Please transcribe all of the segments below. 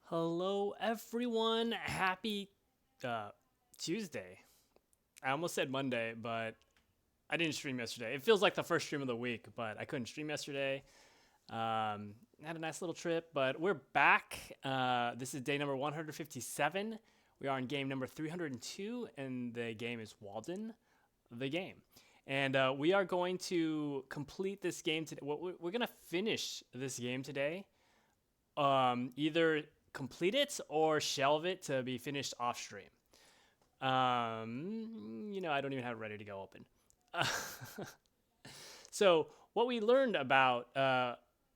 Hello, everyone. Happy Tuesday. I almost said Monday, but I didn't stream yesterday. It feels like the first stream of the week, but I couldn't stream yesterday. Had a nice little trip, but we're back. This is day number 157. We are in game number 302, and the game is Walden, the game. And we are going to complete this game today. We're going to finish this game today, either complete it or shelve it to be finished off stream. I don't even have it ready to go open. So what we learned about,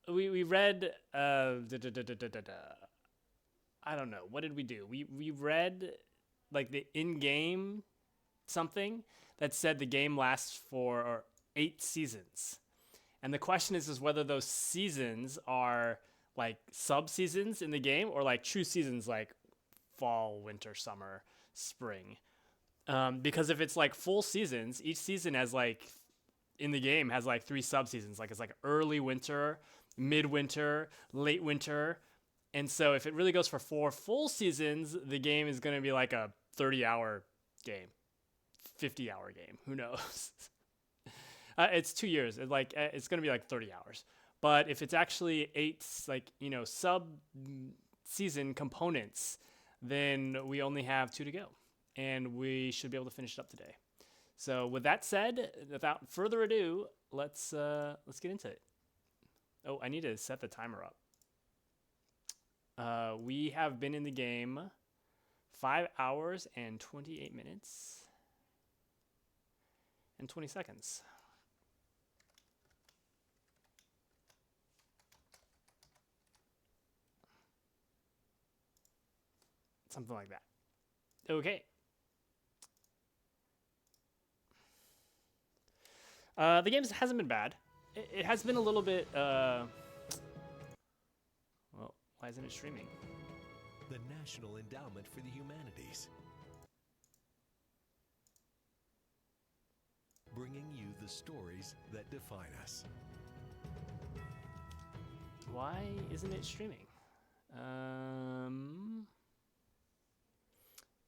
we read, I don't know, what did we do? We read like the in-game something that said the game lasts for 8 seasons. And the question is whether those seasons are like sub seasons in the game or like true seasons like fall, winter, summer, spring. Because if it's like full seasons, each season has like in the game has like three sub seasons. Like it's like early winter, midwinter, late winter. And so if it really goes for 4 full seasons, the game is going to be like a 30-hour game, 50-hour game. Who knows? It's 2 years. It's gonna be like 30 hours. But if it's actually eight, like sub season components, then we only have two to go, and we should be able to finish it up today. So with that said, without further ado, let's get into it. Oh, I need to set the timer up. We have been in the game 5 hours and 28 minutes and 20 seconds. Something like that. Okay. The game hasn't been bad. It has been a little bit. Well, why isn't it streaming? The National Endowment for the Humanities. Bringing you the stories that define us. Why isn't it streaming?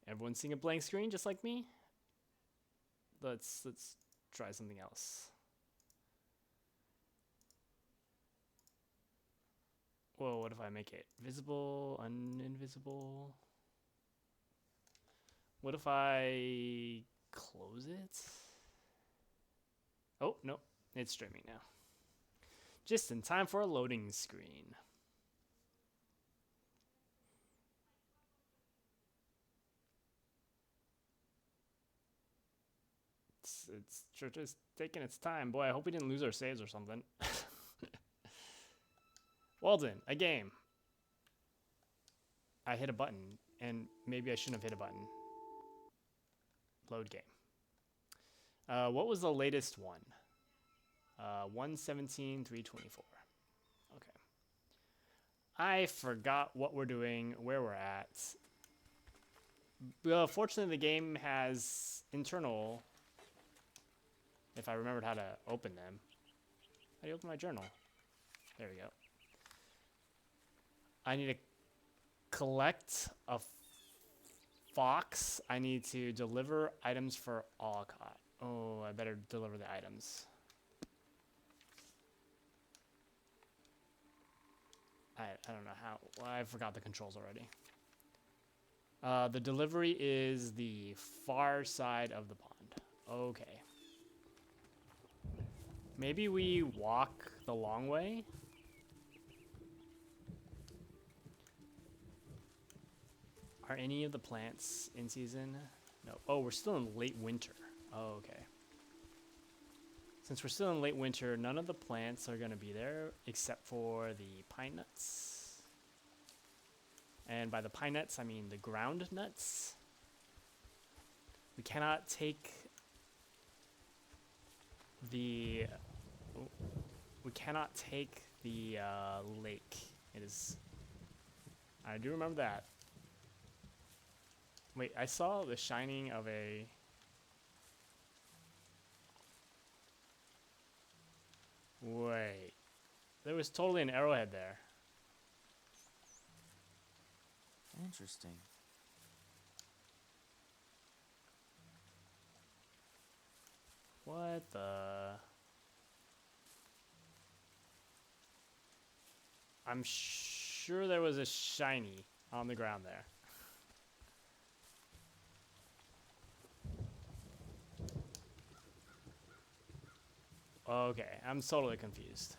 Everyone's seeing a blank screen just like me? Let's try something else. Whoa, what if I make it visible, uninvisible? What if I close it? Oh, no, it's streaming now. Just in time for a loading screen. It's just taking its time. Boy, I hope we didn't lose our saves or something. Walden, a game. I hit a button, and maybe I shouldn't have hit a button. Load game. What was the latest one? 117.324. Okay. I forgot what we're doing, where we're at. Fortunately, the game has internal. If I remembered how to open them. How do you open my journal? There we go. I need to collect a fox. I need to deliver items for Olcott. Oh, I better deliver the items. I don't know how. Well, I forgot the controls already. The delivery is the far side of the pond. Okay. Maybe we walk the long way? Are any of the plants in season? No. Oh, we're still in late winter. Oh, okay. Since we're still in late winter, none of the plants are going to be there except for the pine nuts. And by the pine nuts, I mean the ground nuts. We cannot take the... Oh, we cannot take the lake. It is... I do remember that. Wait, I saw the shining of a... Wait. There was totally an arrowhead there. Interesting. What the? I'm sure there was a shiny on the ground there. Okay, I'm totally confused.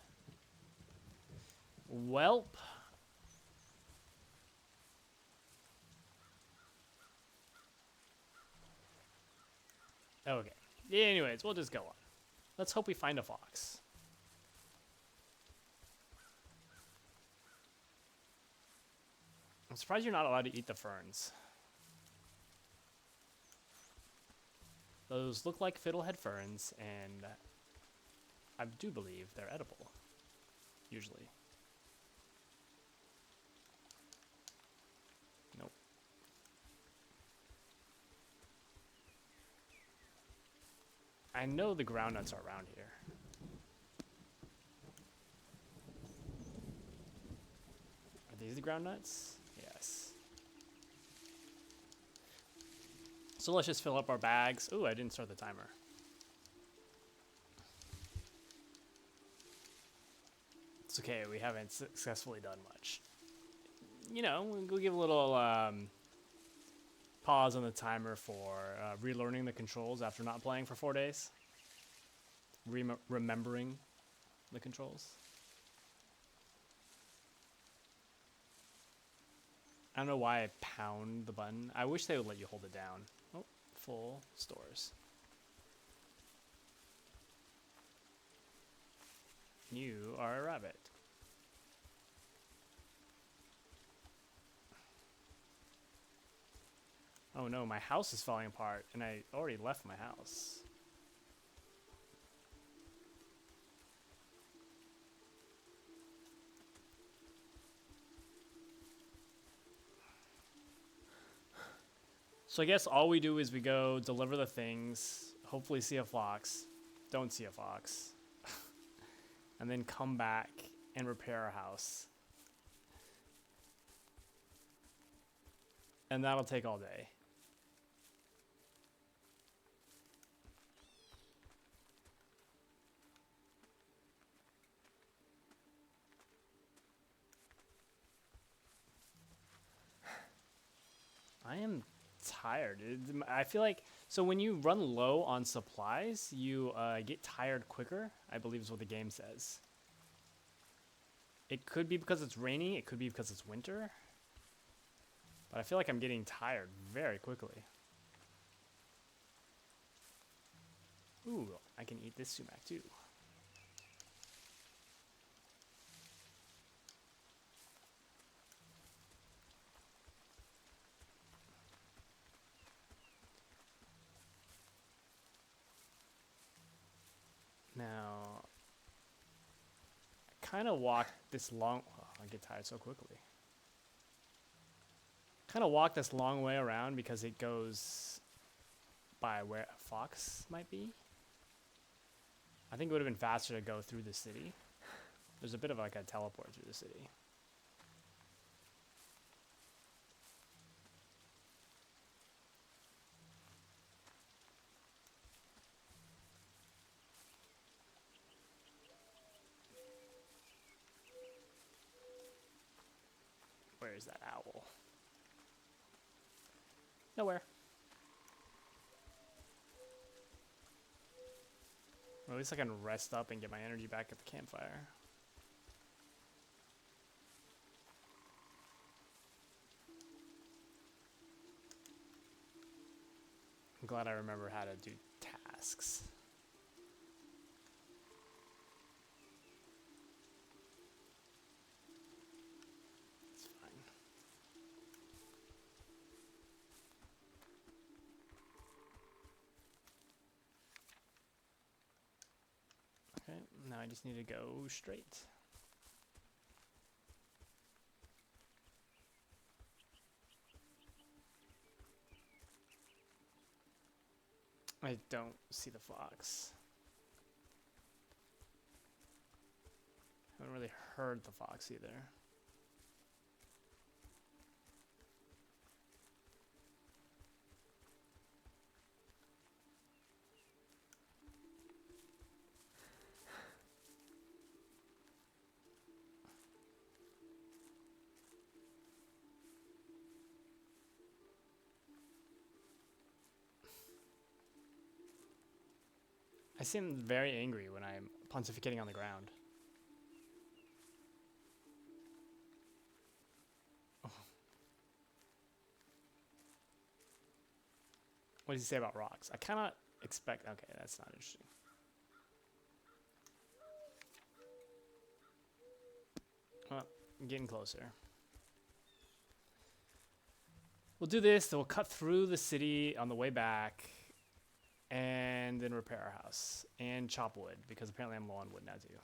Welp. Okay. Yeah, anyways, we'll just go on. Let's hope we find a fox. I'm surprised you're not allowed to eat the ferns. Those look like fiddlehead ferns, and I do believe they're edible. Usually. Nope. I know the groundnuts are around here. Are these the groundnuts? Yes. So let's just fill up our bags. Ooh, I didn't start the timer. It's okay, we haven't successfully done much. You know, we'll give a little pause on the timer for relearning the controls after not playing for 4 days. Remembering the controls. I don't know why I pound the button. I wish they would let you hold it down. Oh, full stores. You are a rabbit. Oh no, my house is falling apart, and I already left my house. So I guess all we do is we go deliver the things, hopefully see a fox, don't see a fox, and then come back and repair our house. And that'll take all day. I am tired. I feel like, so when you run low on supplies, you get tired quicker, I believe is what the game says. It could be because it's raining, it could be because it's winter. But I feel like I'm getting tired very quickly. Ooh, I can eat this sumac too. Now, I kind of walked this long. Oh, I get tired so quickly. Kind of walk this long way around because it goes by where a fox might be. I think it would have been faster to go through the city. There's a bit of like a teleport through the city. Where is that owl? Nowhere. Or at least I can rest up and get my energy back at the campfire. I'm glad I remember how to do tasks. It's fine. Okay, now I just need to go straight. I don't see the fox. Haven't really heard the fox either. I seem very angry when I'm pontificating on the ground. Oh. What does he say about rocks? I cannot expect... Okay, that's not interesting. Well, I'm getting closer. We'll do this, then we'll cut through the city on the way back, and then repair our house, and chop wood, because apparently I'm low on wood now too.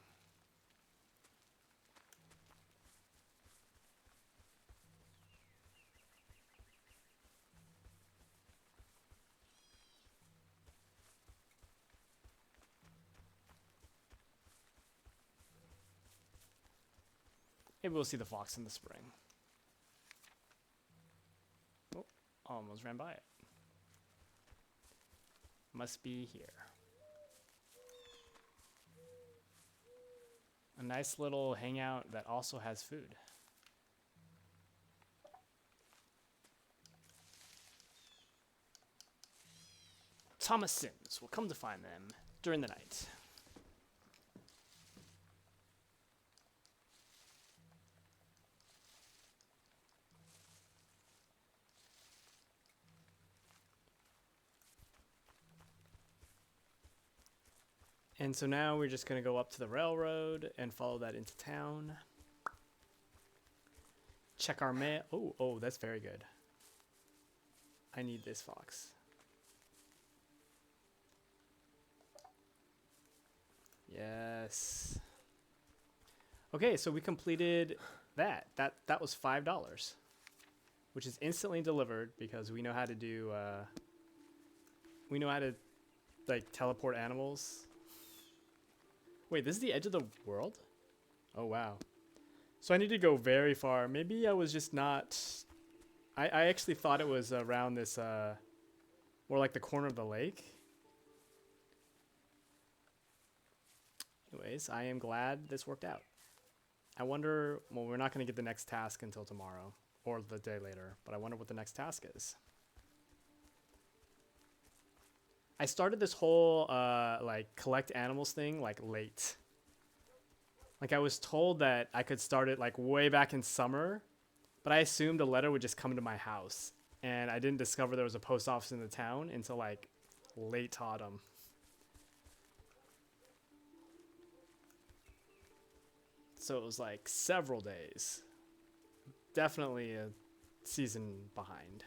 Maybe we'll see the fox in the spring. Oh, almost ran by it. Must be here. A nice little hangout that also has food. Thomasons will come to find them during the night. And so now we're just going to go up to the railroad and follow that into town. Check our mail. Oh, that's very good. I need this fox. Yes. Okay, so we completed that. That was $5, which is instantly delivered because we know how to do. We know how to like teleport animals. Wait, this is the edge of the world? Oh, wow. So I need to go very far. Maybe I was just not... I actually thought it was around this, more like the corner of the lake. Anyways, I am glad this worked out. I wonder... Well, we're not going to get the next task until tomorrow. Or the day later. But I wonder what the next task is. I started this whole like collect animals thing like late. Like I was told that I could start it like way back in summer, but I assumed a letter would just come to my house, and I didn't discover there was a post office in the town until like late autumn. So it was like several days. Definitely a season behind.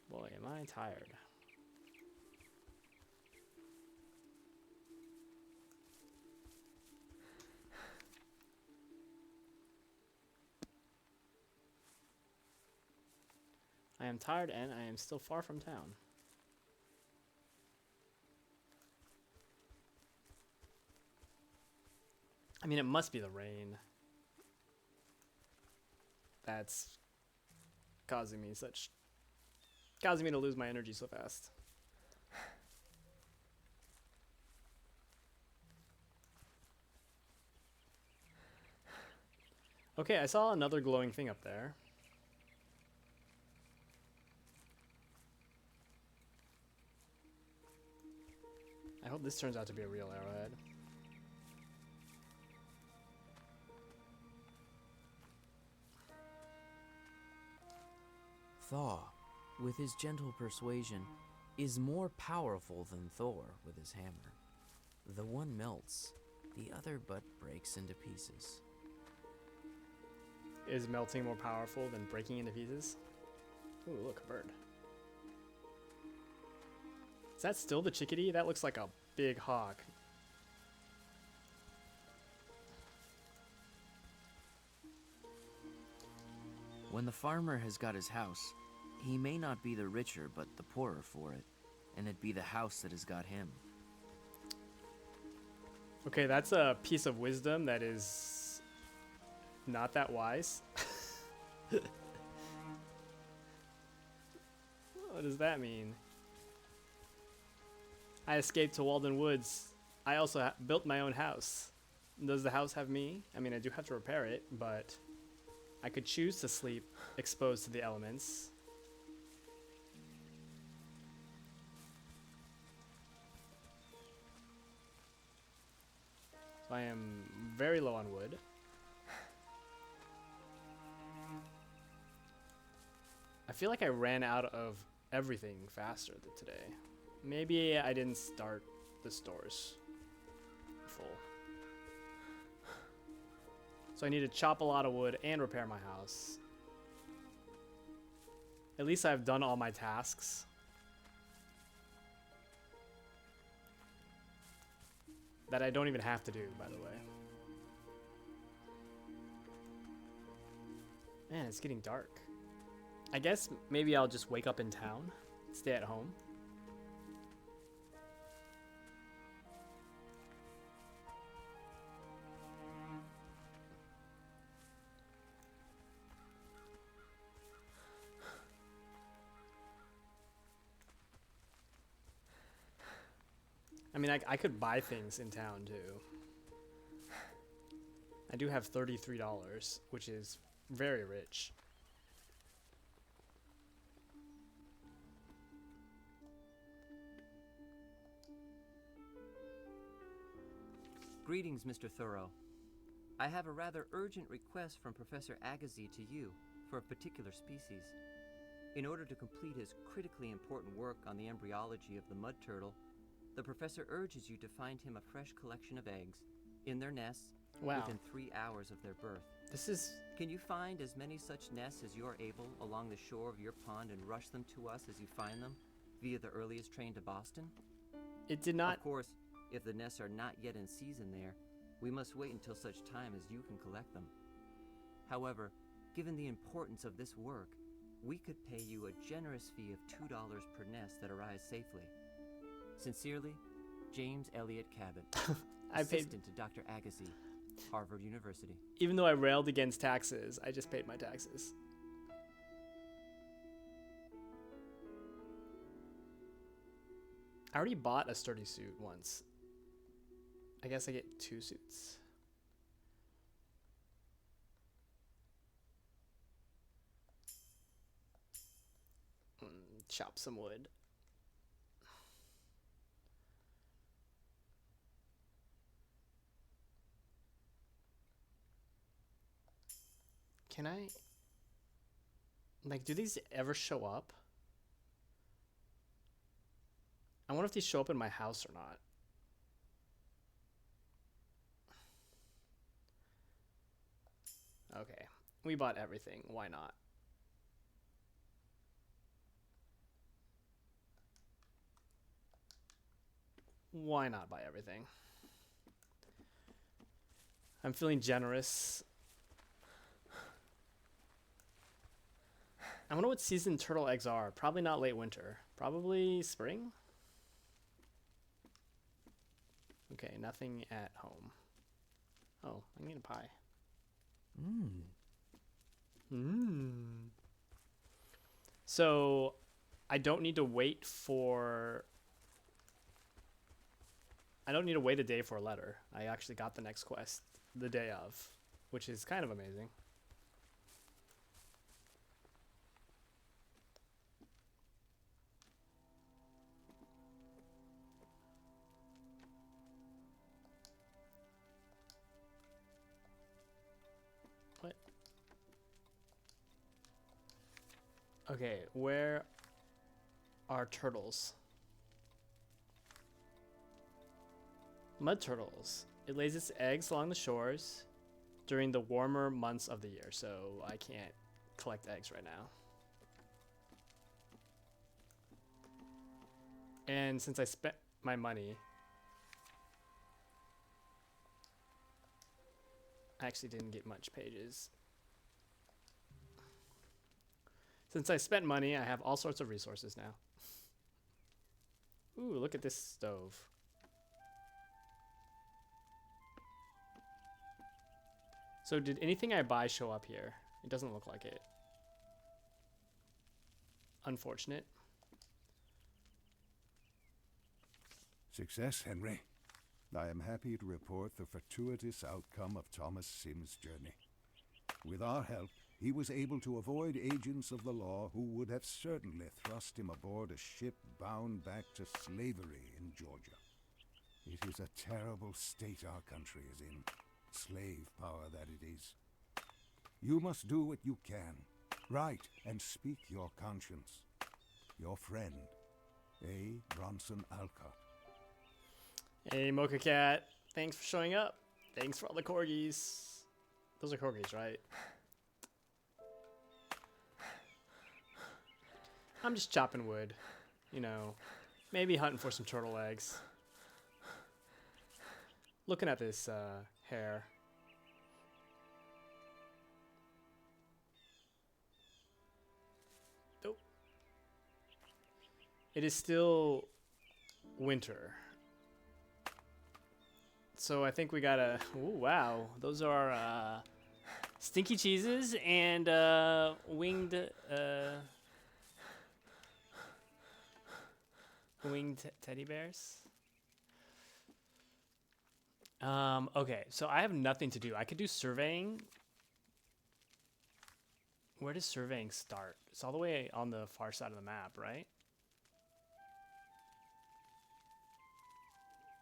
Boy, am I tired. I am tired and I am still far from town. I mean, it must be the rain that's causing me to lose my energy so fast. Okay, I saw another glowing thing up there. I hope this turns out to be a real arrowhead. Thaw, with his gentle persuasion, is more powerful than Thor with his hammer. The one melts, the other but breaks into pieces. Is melting more powerful than breaking into pieces? Ooh, look, a bird. Is that still the chickadee? That looks like a big hawk. When the farmer has got his house, he may not be the richer but the poorer for it, and it be the house that has got him. Okay, that's a piece of wisdom that is not that wise. What does that mean? I escaped to Walden Woods. I also built my own house. Does the house have me? I mean, I do have to repair it, but I could choose to sleep exposed to the elements. So I am very low on wood. I feel like I ran out of everything faster today. Maybe I didn't start the stores full. So I need to chop a lot of wood and repair my house. At least I've done all my tasks. That I don't even have to do, by the way. Man, it's getting dark. I guess maybe I'll just wake up in town, stay at home. I mean, I could buy things in town too. I do have $33, which is very rich. Greetings, Mr. Thoreau. I have a rather urgent request from Professor Agassiz to you for a particular species. In order to complete his critically important work on the embryology of the mud turtle, the professor urges you to find him a fresh collection of eggs in their nests within 3 hours of their birth. This is... Can you find as many such nests as you are able along the shore of your pond and rush them to us as you find them via the earliest train to Boston? It did not... Of course, if the nests are not yet in season there, we must wait until such time as you can collect them. However, given the importance of this work, we could pay you a generous fee of $2 per nest that arrives safely. Sincerely, James Elliott Cabot, assistant to Dr. Agassiz, Harvard University. Even though I railed against taxes, I just paid my taxes. I already bought a sturdy suit once. I guess I get 2 suits. Chop some wood. Can I... Like, do these ever show up? I wonder if these show up in my house or not. Okay. We bought everything. Why not? Why not buy everything? I'm feeling generous. I wonder what season turtle eggs are. Probably not late winter. Probably spring? Okay, nothing at home. Oh, I need a pie. So, I don't need to wait for... I don't need to wait a day for a letter. I actually got the next quest the day of, which is kind of amazing. What? Okay, where are turtles? Mud turtles. It lays its eggs along the shores during the warmer months of the year, so I can't collect eggs right now. And since I spent my money, I actually didn't get much pages. Since I spent money, I have all sorts of resources now. Ooh, look at this stove. So did anything I buy show up here? It doesn't look like it. Unfortunate. Success, Henry. I am happy to report the fortuitous outcome of Thomas Sim's journey. With our help, he was able to avoid agents of the law who would have certainly thrust him aboard a ship bound back to slavery in Georgia. It is a terrible state our country is in. Slave power that it is. You must do what you can. Write and speak your conscience. Your friend, A. Bronson Alcott. Hey, Mocha Cat. Thanks for showing up. Thanks for all the corgis. Those are corgis, right? I'm just chopping wood. You know, maybe hunting for some turtle eggs. Looking at this hair. Oh. It is still winter. So I think we gotta. Ooh, wow, those are stinky cheeses and winged teddy bears. Okay, so I have nothing to do. I could do surveying. Where does surveying start? It's all the way on the far side of the map, right?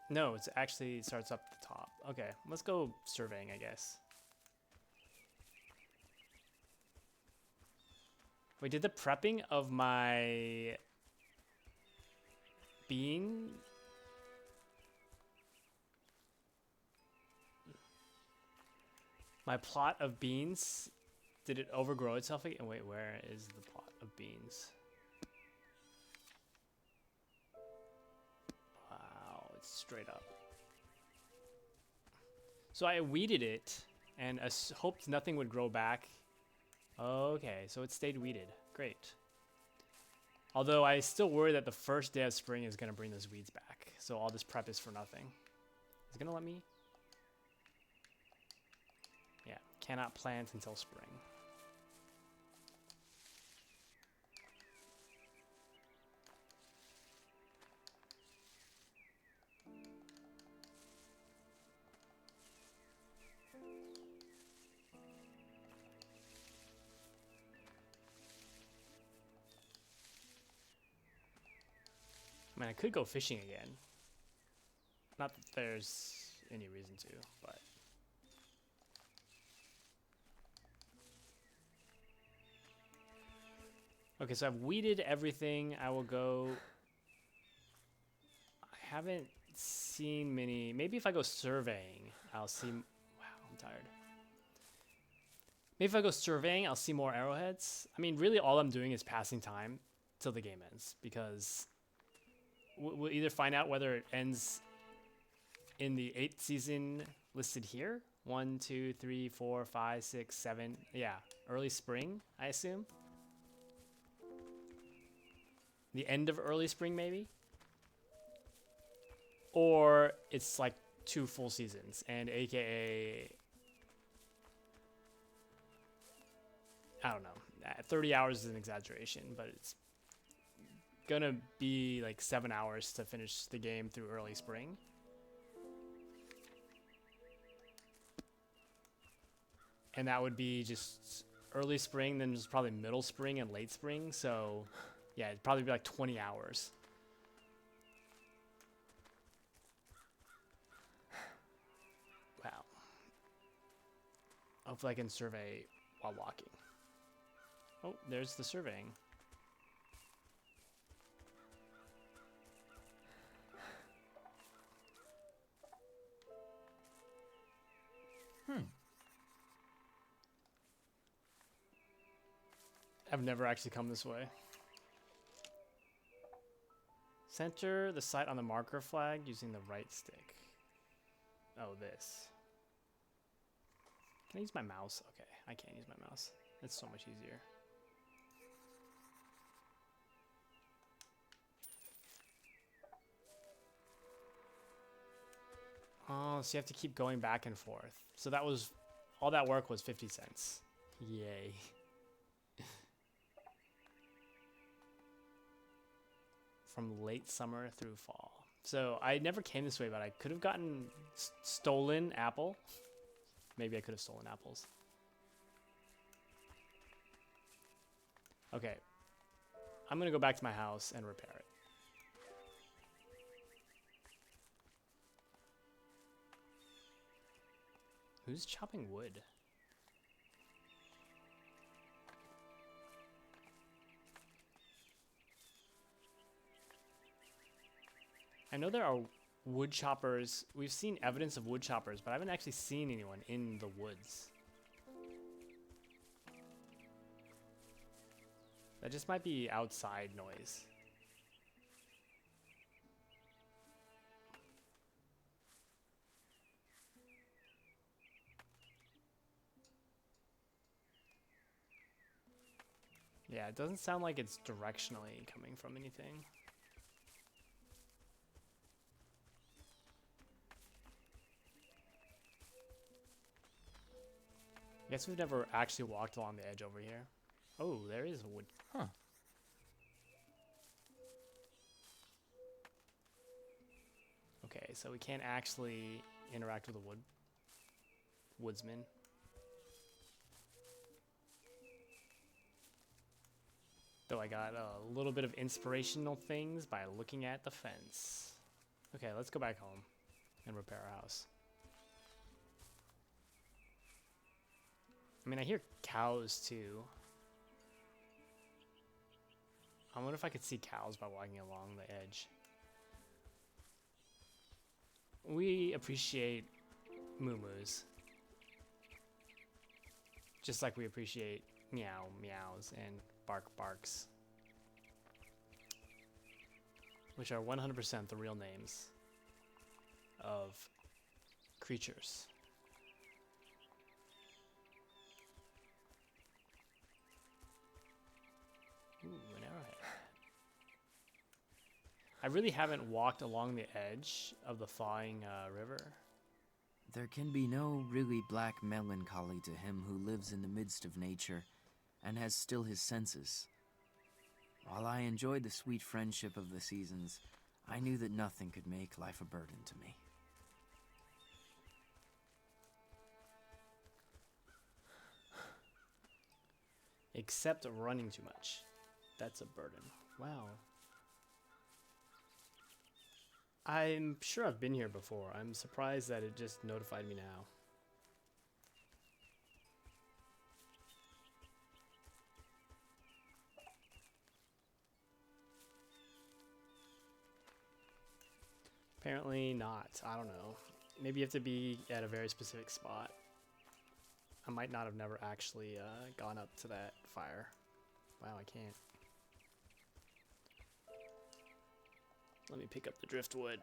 No, it's actually starts up at the top. Okay, let's go surveying, I guess. We did the prepping of my bean. My plot of beans. Did it overgrow itself again? Wait, where is the plot of beans? Wow, it's straight up. So I weeded it and hoped nothing would grow back. Okay, so it stayed weeded. Great. Although I still worry that the first day of spring is going to bring those weeds back. So all this prep is for nothing. Is it going to let me? Yeah, cannot plant until spring. I mean, I could go fishing again. Not that there's any reason to, but... Okay, so I've weeded everything. I will go... I haven't seen many... Maybe if I go surveying, I'll see... Wow, I'm tired. Maybe if I go surveying, I'll see more arrowheads. I mean, really all I'm doing is passing time till the game ends, because... We'll either find out whether it ends in the 8th season listed here. 1, 2, 3, 4, 5, 6, 7. Yeah, early spring, I assume. The end of early spring, maybe. Or it's like 2 full seasons, and AKA... I don't know. 30 hours is an exaggeration, but it's gonna be like 7 hours to finish the game through early spring. And that would be just early spring, then just probably middle spring and late spring. So yeah, it'd probably be like 20 hours. Wow. Hopefully I can survey while walking. Oh, there's the surveying. I've never actually come this way. Center the sight on the marker flag using the right stick. Oh, this. Can I use my mouse? Okay, I can't use my mouse. It's so much easier. Oh, so you have to keep going back and forth. So that was, all that work was 50 cents. Yay. From late summer through fall. So I never came this way, but I could have gotten stolen apple. Maybe I could have stolen apples. Okay. I'm gonna go back to my house and repair it. Who's chopping wood? I know there are wood choppers. We've seen evidence of wood choppers, but I haven't actually seen anyone in the woods. That just might be outside noise. Yeah, it doesn't sound like it's directionally coming from anything. I guess we've never actually walked along the edge over here. Oh, there is a wood. Huh. Okay, so we can't actually interact with a woodsman. Though I got a little bit of inspirational things by looking at the fence. Okay, let's go back home and repair our house. I mean, I hear cows too. I wonder if I could see cows by walking along the edge. We appreciate moo-moos. Just like we appreciate meow meows and bark barks. Which are 100% the real names of creatures. Ooh, an arrowhead. I really haven't walked along the edge of the thawing river. There can be no really black melancholy to him who lives in the midst of nature and has still his senses. While I enjoyed the sweet friendship of the seasons, I knew that nothing could make life a burden to me. Except running too much. That's a burden. Wow. I'm sure I've been here before. I'm surprised that it just notified me now. Apparently not. I don't know. Maybe you have to be at a very specific spot. I might not have never actually gone up to that fire. Wow, I can't. Let me pick up the driftwood.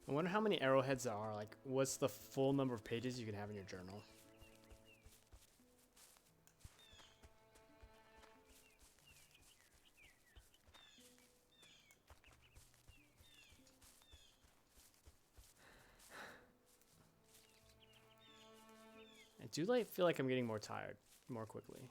I wonder how many arrowheads there are. Like, what's the full number of pages you can have in your journal? I do feel like I'm getting more tired more quickly.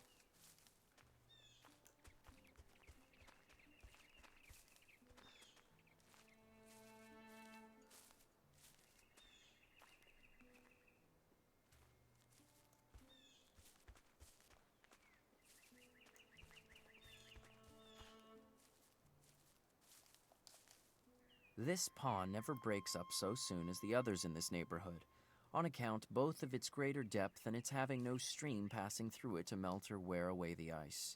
This pond never breaks up so soon as the others in this neighborhood, on account both of its greater depth and its having no stream passing through it to melt or wear away the ice.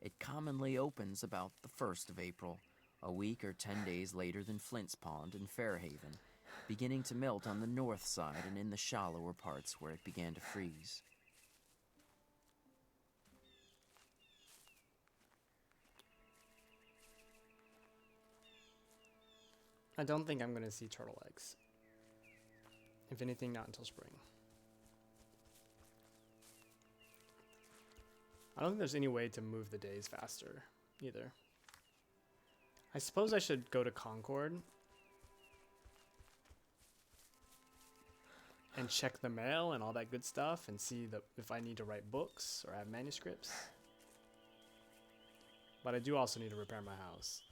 It commonly opens about the 1st of April, a week or 10 days later than Flint's Pond in Fairhaven, beginning to melt on the north side and in the shallower parts where it began to freeze. I don't think I'm going to see turtle eggs. If anything, not until spring. I don't think there's any way to move the days faster, either. I suppose I should go to Concord and check the mail and all that good stuff and see if I need to write books or have manuscripts. but I do also need to repair my house.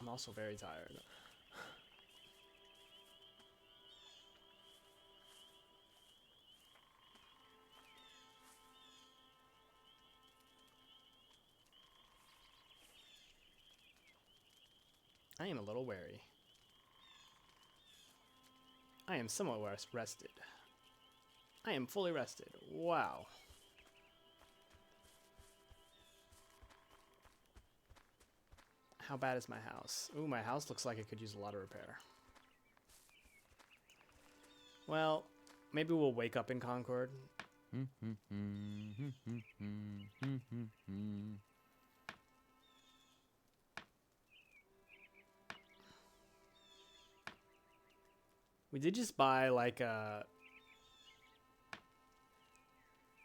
I'm also very tired. I am a little wary. I am somewhat rested. I am fully rested. Wow. How bad is my house? Ooh, my house looks like it could use a lot of repair. Well, maybe we'll wake up in Concord. We did just buy like a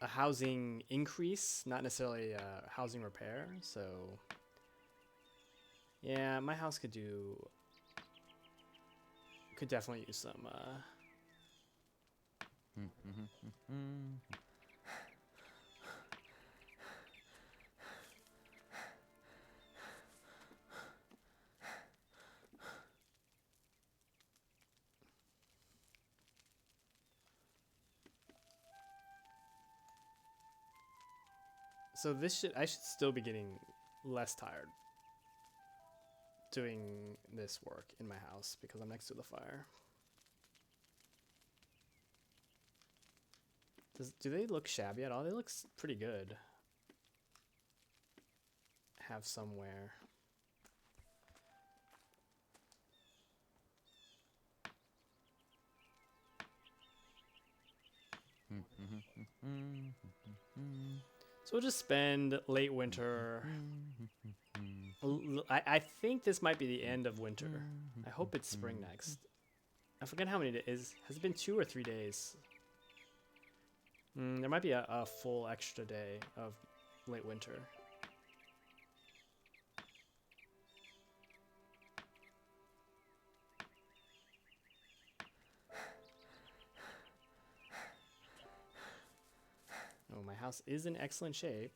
housing increase, not necessarily a housing repair, so yeah, my house could definitely use some so I should still be getting less tired doing this work in my house because I'm next to the fire. Do they look shabby at all? They look pretty good. Have somewhere. So we'll just spend late winter. I think this might be the end of winter. I hope it's spring next. I forget how many days. Has it been 2 or 3 days? There might be a full extra day of late winter. Oh, my house is in excellent shape.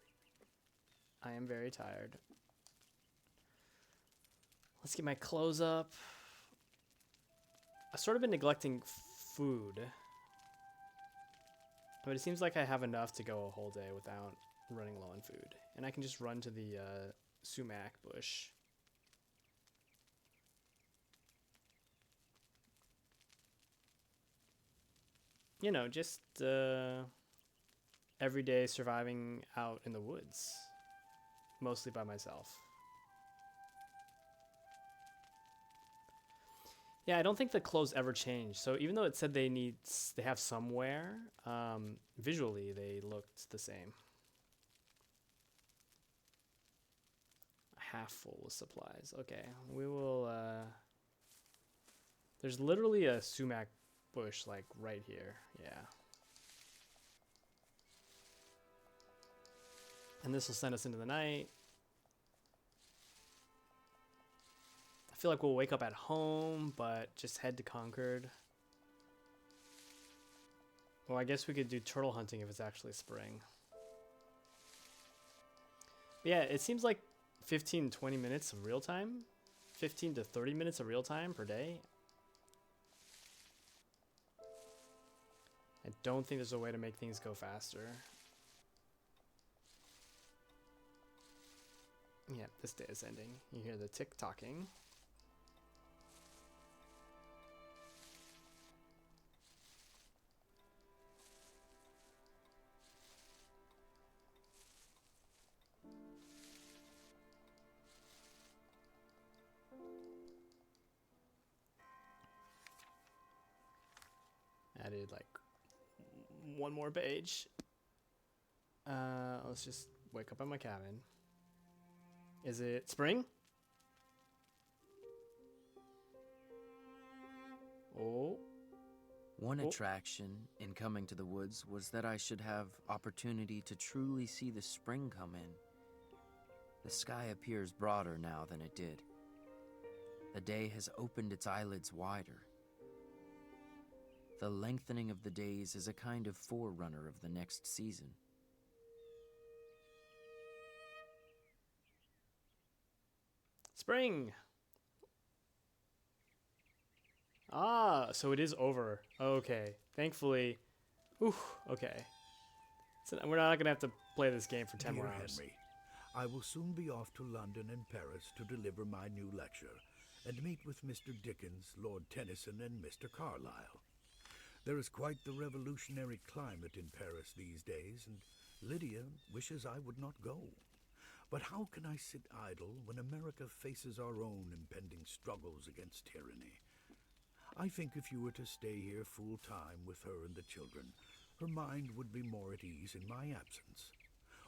I am very tired. Let's get my clothes up. I've sort of been neglecting food. But it seems like I have enough to go a whole day without running low on food. And I can just run to the sumac bush. You know, just every day surviving out in the woods. Mostly by myself. Yeah, I don't think the clothes ever change. So even though it said they have some wear, visually they looked the same. Half full with supplies. Okay, we will. There's literally a sumac bush like right here. Yeah. And this will send us into the night. I feel like we'll wake up at home, but just head to Concord. Well, I guess we could do turtle hunting if it's actually spring. Yeah, it seems like 15 to 20 minutes of real time. 15 to 30 minutes of real time per day. I don't think there's a way to make things go faster. Yeah, this day is ending. You hear the tick-tocking. Added like one more page. Let's just wake up in my cabin. Is it spring? Oh. One attraction in coming to the woods was that I should have opportunity to truly see the spring come in. The sky appears broader now than it did. The day has opened its eyelids wider. The lengthening of the days is a kind of forerunner of the next season. Spring! Ah, so it is over. Okay. Thankfully. Ooh, okay. So we're not going to have to play this game for 10 more Dear hours. Henry, I will soon be off to London and Paris to deliver my new lecture and meet with Mr. Dickens, Lord Tennyson, and Mr. Carlyle. There is quite the revolutionary climate in Paris these days, and Lydia wishes I would not go. But how can I sit idle when America faces our own impending struggles against tyranny? I think if you were to stay here full time with her and the children, her mind would be more at ease in my absence.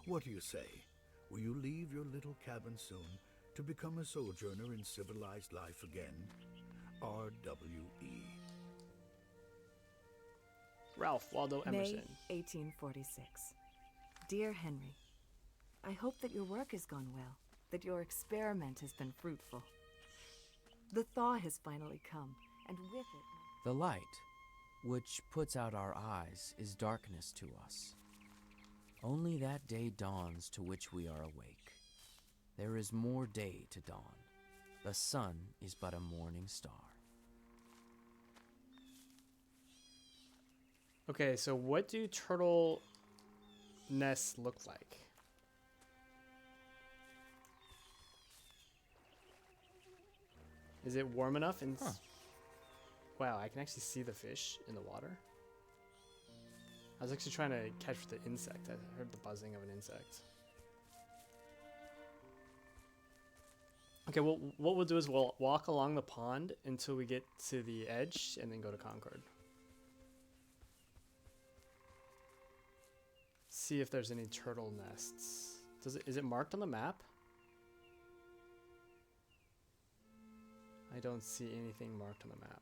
What do you say? Will you leave your little cabin soon to become a sojourner in civilized life again? R.W.E. Ralph Waldo Emerson. May 1846. Dear Henry, I hope that your work has gone well, that your experiment has been fruitful. The thaw has finally come, and with it... The light, which puts out our eyes, is darkness to us. Only that day dawns to which we are awake. There is more day to dawn. The sun is but a morning star. Okay, so what do turtle nests look like? Is it warm enough? And wow, I can actually see the fish in the water. I was actually trying to catch the insect. I heard the buzzing of an insect. Okay, well, what we'll do is we'll walk along the pond until we get to the edge and then go to Concord. See if there's any turtle nests. Is it marked on the map? I don't see anything marked on the map.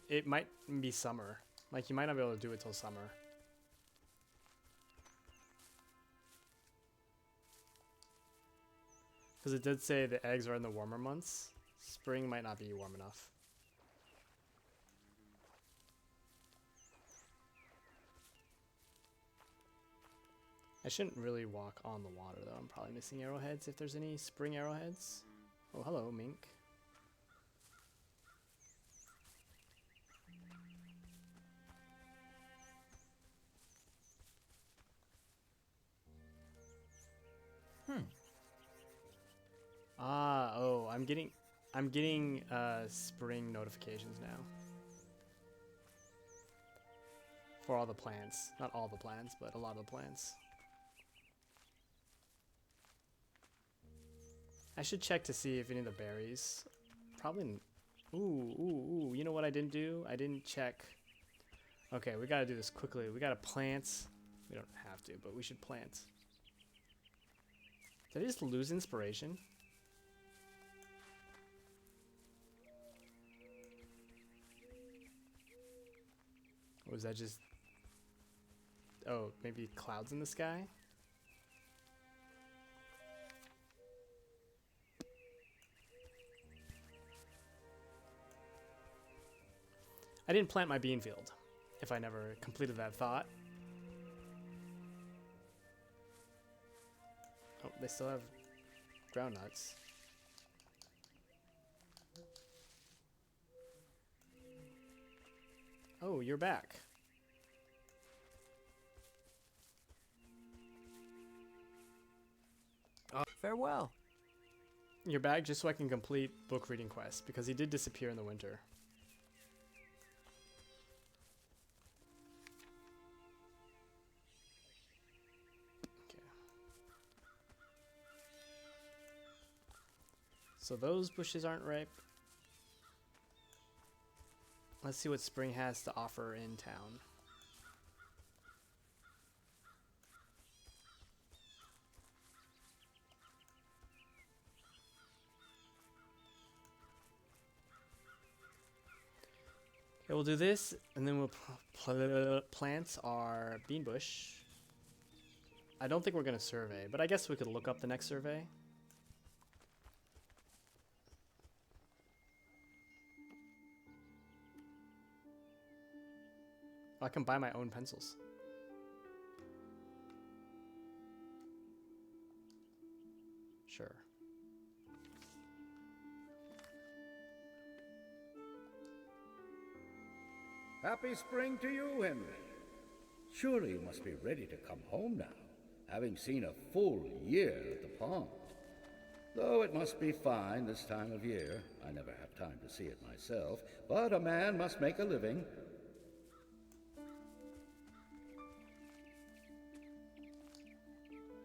It might be summer. Like, you might not be able to do it till summer. Because it did say the eggs are in the warmer months. Spring might not be warm enough. I shouldn't really walk on the water, though. I'm probably missing arrowheads if there's any spring arrowheads. Oh, hello, mink. Oh, I'm getting spring notifications now. For all the plants. Not all the plants, but a lot of the plants. I should check to see if any of the berries. Probably. Ooh. You know what I didn't do? I didn't check. Okay, we gotta do this quickly. We gotta plant. We don't have to, but we should plant. Did I just lose inspiration? Or was that just... Oh, maybe clouds in the sky? I didn't plant my bean field, if I never completed that thought. Oh, they still have ground nuts. Oh, you're back. Farewell. You're back just so I can complete book reading quest, because he did disappear in the winter. Okay. So those bushes aren't ripe. Let's see what spring has to offer in town. Okay, we'll do this, and then we'll plant our bean bush. I don't think we're going to survey, but I guess we could look up the next survey. I can buy my own pencils. Sure. Happy spring to you, Henry. Surely you must be ready to come home now, having seen a full year at the pond. Though it must be fine this time of year. I never have time to see it myself, but a man must make a living.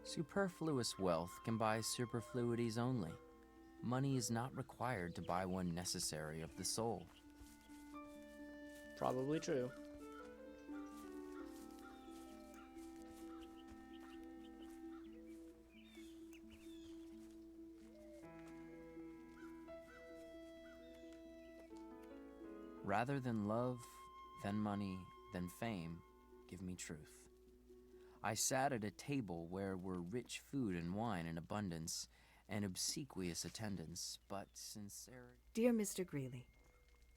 Superfluous wealth can buy superfluities only. Money is not required to buy one necessary of the soul. Probably true. Rather than love, than money, than fame, give me truth. I sat at a table where were rich food and wine in abundance, and obsequious attendance, but sincerity. Dear Mr. Greeley,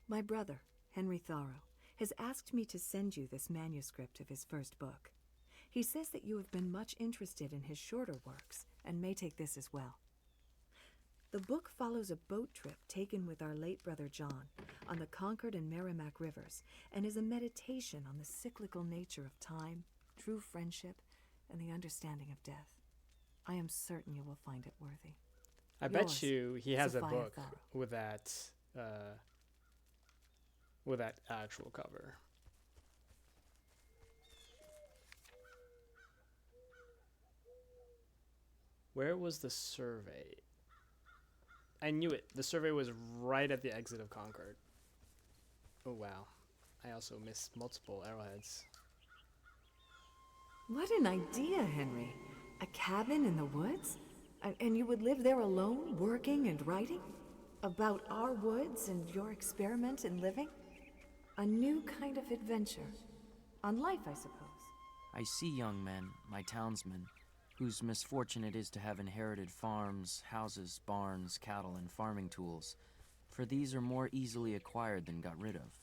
my brother, Henry Thoreau, has asked me to send you this manuscript of his first book. He says that you have been much interested in his shorter works, and may take this as well. The book follows a boat trip taken with our late brother John on the Concord and Merrimack rivers, and is a meditation on the cyclical nature of time, true friendship, and the understanding of death. I am certain you will find it worthy. I bet Yours, you he has a Sophia book Thoreau. with that actual cover. Where was the survey? I knew it. The survey was right at the exit of Concord. Oh wow. I also missed multiple arrowheads. What an idea, Henry. A cabin in the woods? And you would live there alone, working and writing? About our woods and your experiment in living? A new kind of adventure. On life, I suppose. I see young men, my townsmen, whose misfortune it is to have inherited farms, houses, barns, cattle, and farming tools, for these are more easily acquired than got rid of.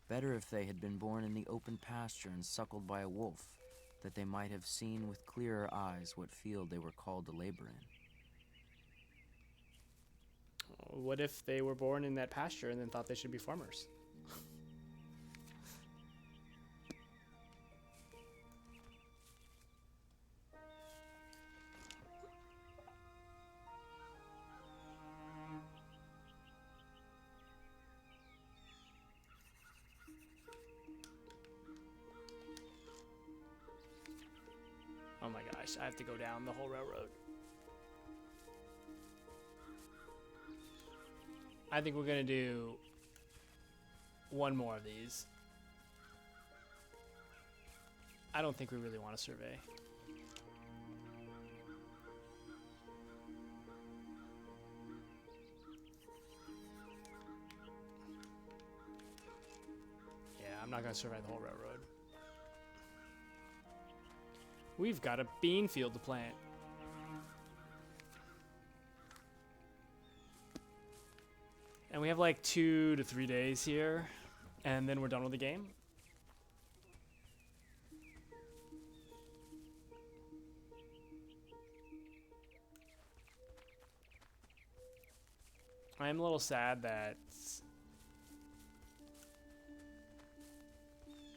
Better if they had been born in the open pasture and suckled by a wolf, that they might have seen with clearer eyes what field they were called to labor in. What if they were born in that pasture and then thought they should be farmers? Oh my gosh, I have to go down the whole railroad. I think we're gonna do one more of these. I don't think we really want to survey. Yeah, I'm not gonna survey the whole railroad. We've got a bean field to plant. And we have like 2 to 3 days here, and then we're done with the game. I'm a little sad that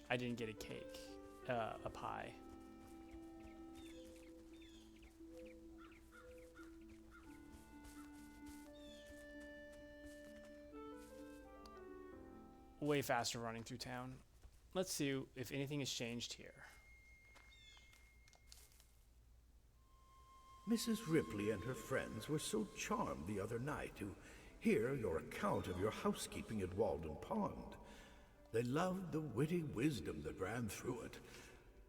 I didn't get a cake, a pie. Way faster running through town. Let's see if anything has changed here. Mrs. Ripley and her friends were so charmed the other night to hear your account of your housekeeping at Walden Pond. They loved the witty wisdom that ran through it.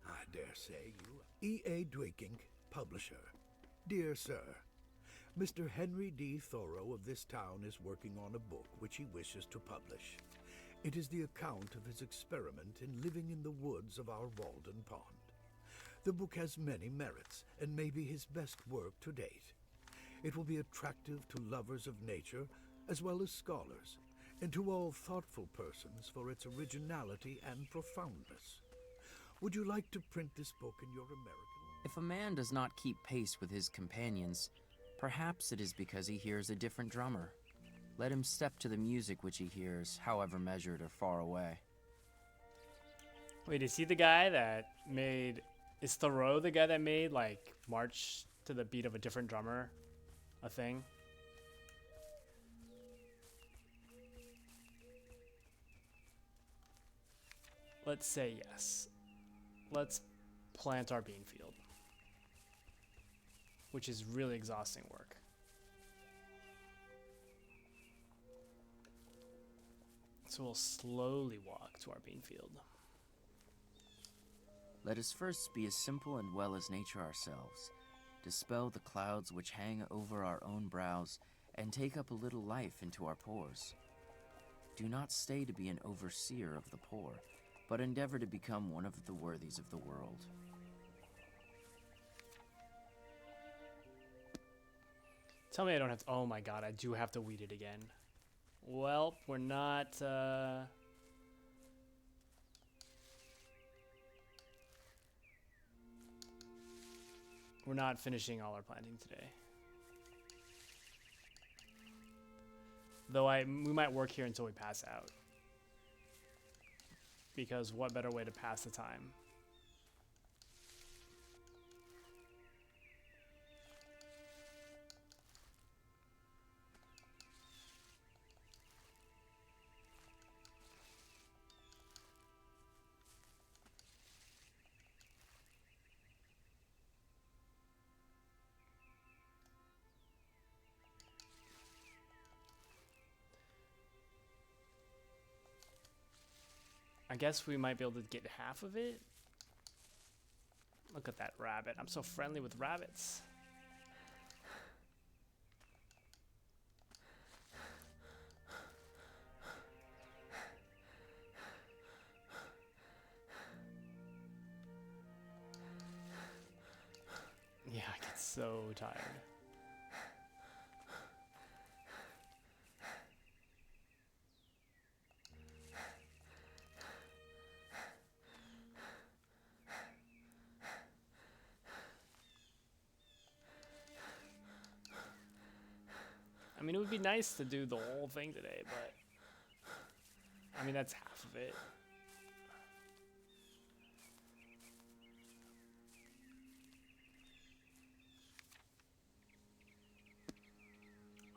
I dare say you... E.A. Dwaking, publisher. Dear Sir, Mr. Henry D. Thoreau of this town is working on a book which he wishes to publish. It is the account of his experiment in living in the woods of our Walden Pond. The book has many merits, and may be his best work to date. It will be attractive to lovers of nature, as well as scholars, and to all thoughtful persons for its originality and profoundness. Would you like to print this book in your American... If a man does not keep pace with his companions, Perhaps it is because he hears a different drummer. Let him step to the music which he hears, however measured or far away. Wait, is he the guy that made... Is Thoreau the guy that made, like, March to the Beat of a Different Drummer a thing? Let's say yes. Let's plant our bean field, which is really exhausting work. So we'll slowly walk to our bean field. Let us first be as simple and well as nature ourselves, dispel the clouds which hang over our own brows, and take up a little life into our pores. Do not stay to be an overseer of the poor, but endeavor to become one of the worthies of the world. Tell me I don't have to... Oh my god, I do have to weed it again. Well, we're not... We're not finishing all our planting today. Though we might work here until we pass out. Because what better way to pass the time? I guess we might be able to get half of it. Look at that rabbit. I'm so friendly with rabbits. Yeah, I get so tired. I mean, it would be nice to do the whole thing today, but I mean, that's half of it.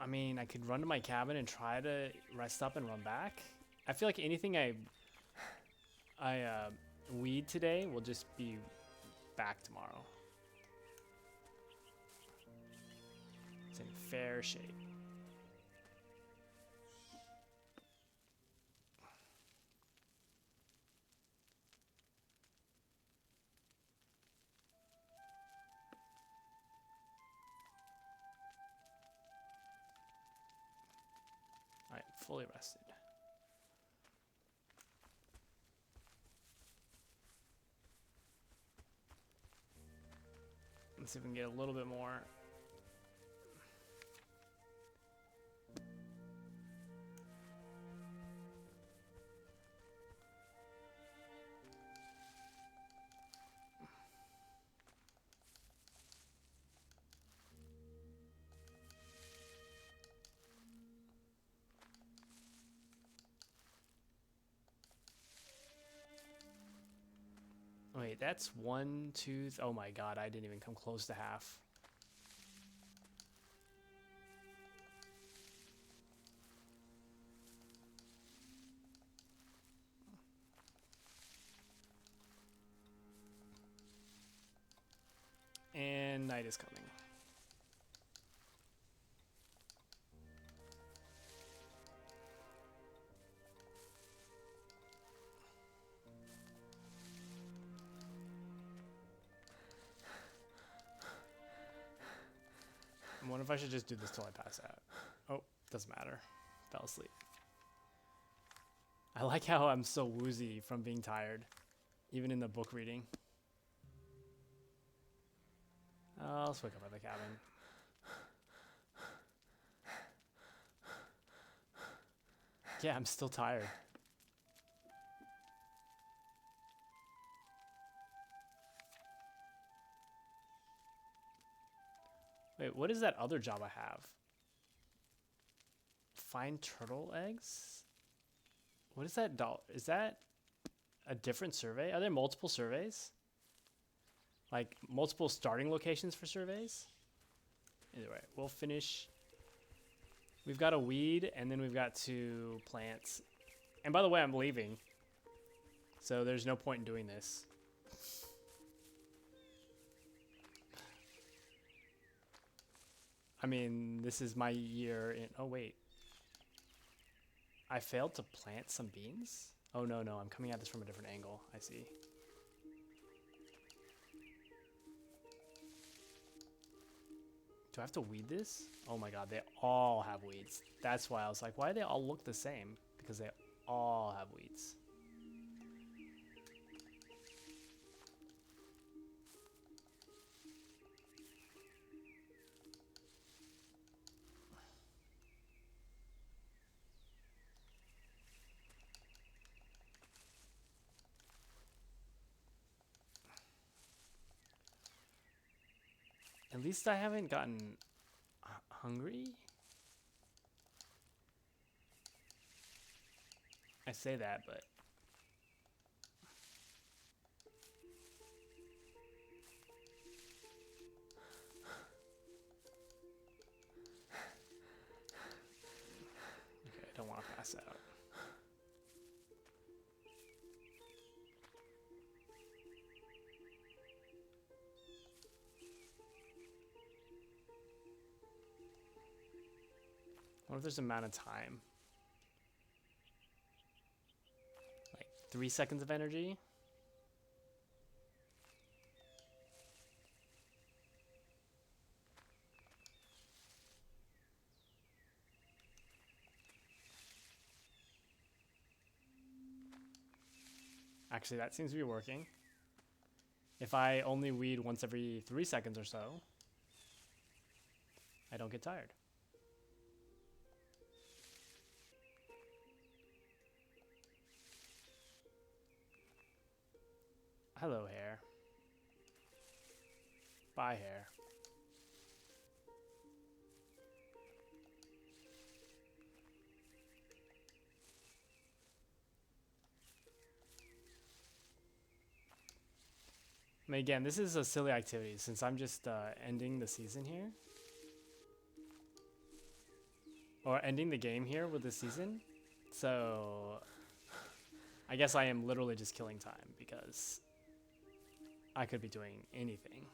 I mean, I could run to my cabin and try to rest up and run back. I feel like anything I weed today will just be back tomorrow. It's in fair shape. Alright, fully rested. Let's see if we can get a little bit more. Wait, that's 1, 2. Oh my god, I didn't even come close to half. And night is coming. I wonder if I should just do this till I pass out. Oh, doesn't matter. Fell asleep. I like how I'm so woozy from being tired, even in the book reading. I'll just wake up at the cabin. Yeah, I'm still tired. Wait, what is that other job I have? Find turtle eggs? What is that doll? Is that a different survey? Are there multiple surveys? Like multiple starting locations for surveys? Either way, we'll finish. We've got a weed and then we've got 2 plants. And by the way, I'm leaving. So there's no point in doing this. I mean, this is my year in... Oh, wait. I failed to plant some beans? Oh, no, no. I'm coming at this from a different angle. I see. Do I have to weed this? Oh my god, they all have weeds. That's why I was like, why do they all look the same? Because they all have weeds. At least I haven't gotten hungry. I say that, but okay, I don't want to pass out. What if there's amount of time? Like 3 seconds of energy? Actually, that seems to be working. If I only weed once every 3 seconds or so, I don't get tired. Hello, hair. Bye, hair. I mean, again, this is a silly activity since I'm just ending the season here. Or ending the game here with the season. So I guess I am literally just killing time because I could be doing anything.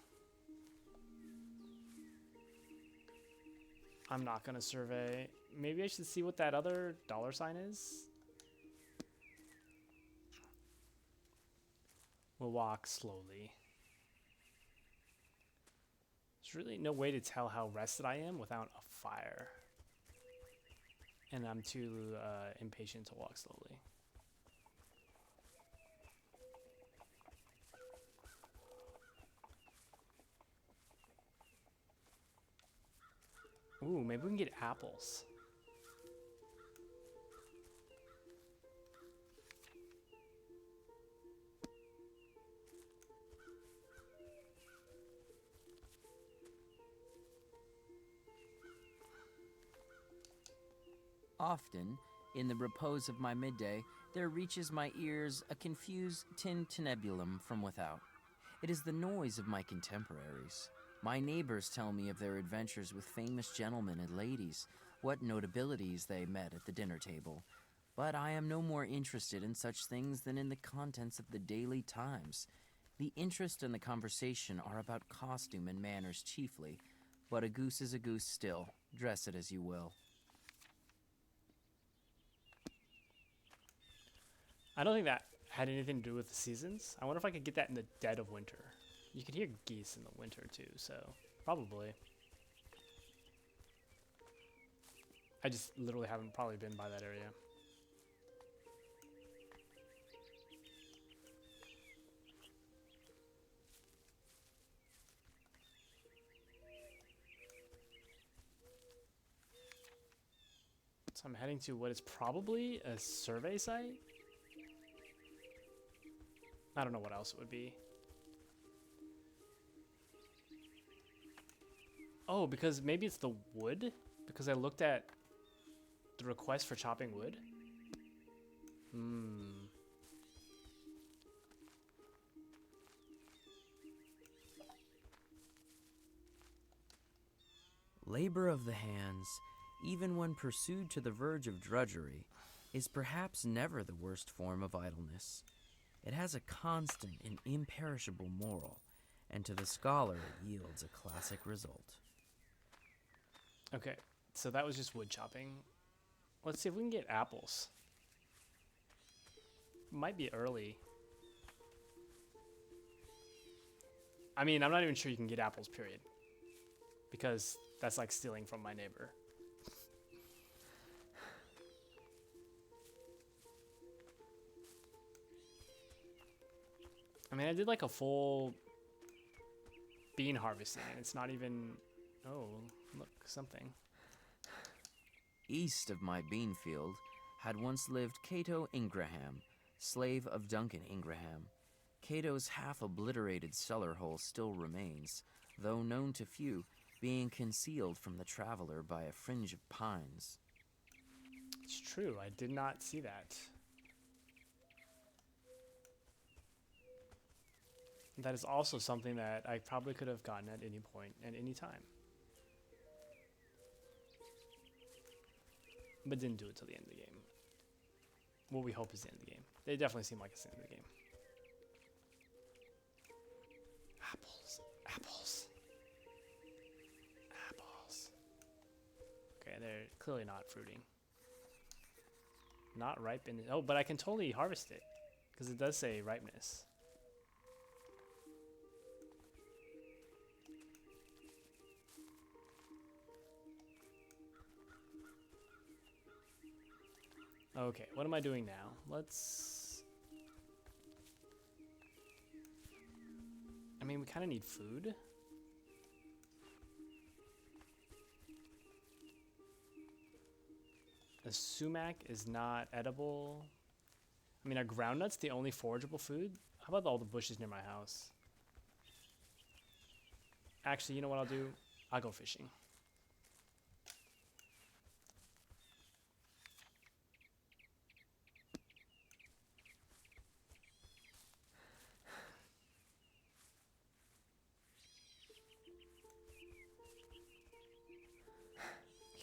I'm not gonna survey. Maybe I should see what that other $sign is. We'll walk slowly. There's really no way to tell how rested I am without a fire. And I'm too impatient to walk slowly. Ooh, maybe we can get apples. Often, in the repose of my midday, there reaches my ears a confused tintinnabulum from without. It is the noise of my contemporaries. My neighbors tell me of their adventures with famous gentlemen and ladies, what notabilities they met at the dinner table. But I am no more interested in such things than in the contents of the Daily Times. The interest and the conversation are about costume and manners chiefly, but a goose is a goose still, dress it as you will. I don't think that had anything to do with the seasons. I wonder if I could get that in the dead of winter. You can hear geese in the winter too, so probably. I just literally haven't probably been by that area. So I'm heading to what is probably a survey site. I don't know what else it would be. Oh, because maybe it's the wood? Because I looked at the request for chopping wood. Hmm. Labor of the hands, even when pursued to the verge of drudgery, is perhaps never the worst form of idleness. It has a constant and imperishable moral, and to the scholar it yields a classic result. Okay, so that was just wood chopping. Let's see if we can get apples. Might be early. I mean, I'm not even sure you can get apples, period. Because that's like stealing from my neighbor. I mean, I did like a full bean harvesting, and it's not even... Oh, look, something. East of my bean field had once lived Cato Ingraham, slave of Duncan Ingraham. Cato's half-obliterated cellar hole still remains, though known to few, being concealed from the traveler by a fringe of pines. It's true, I did not see that. That is also something that I probably could have gotten at any point, at any time. But didn't do it till the end of the game. What we hope is the end of the game. They definitely seem like it's the end of the game. Apples. Apples. Apples. Okay, they're clearly not fruiting. Not ripe in... Oh, but I can totally harvest it. Because it does say ripeness. Okay, what am I doing now? Let's... I mean, we kind of need food. The sumac is not edible. I mean, are groundnuts the only forageable food? How about all the bushes near my house? Actually, you know what I'll do? I'll go fishing.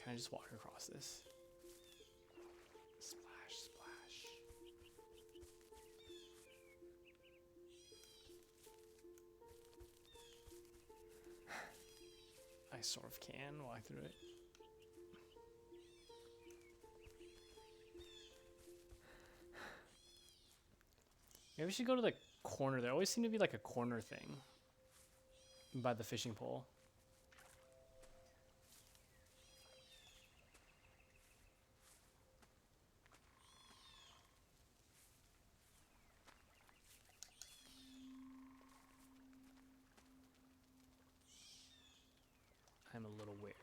Can I just walk across this? Splash, splash. I sort of can walk through it. Maybe we should go to the corner. There always seemed to be like a corner thing by the fishing pole. I'm a little wary.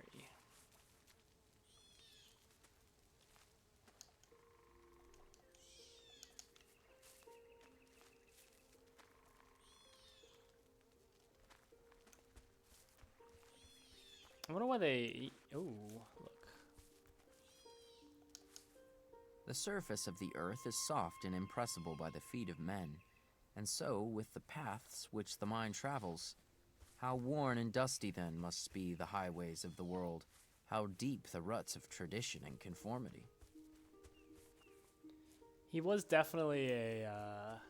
I wonder why they... Oh, look. The surface of the earth is soft and impressible by the feet of men, and so with the paths which the mind travels. How worn and dusty then must be the highways of the world, how deep the ruts of tradition and conformity. He was definitely a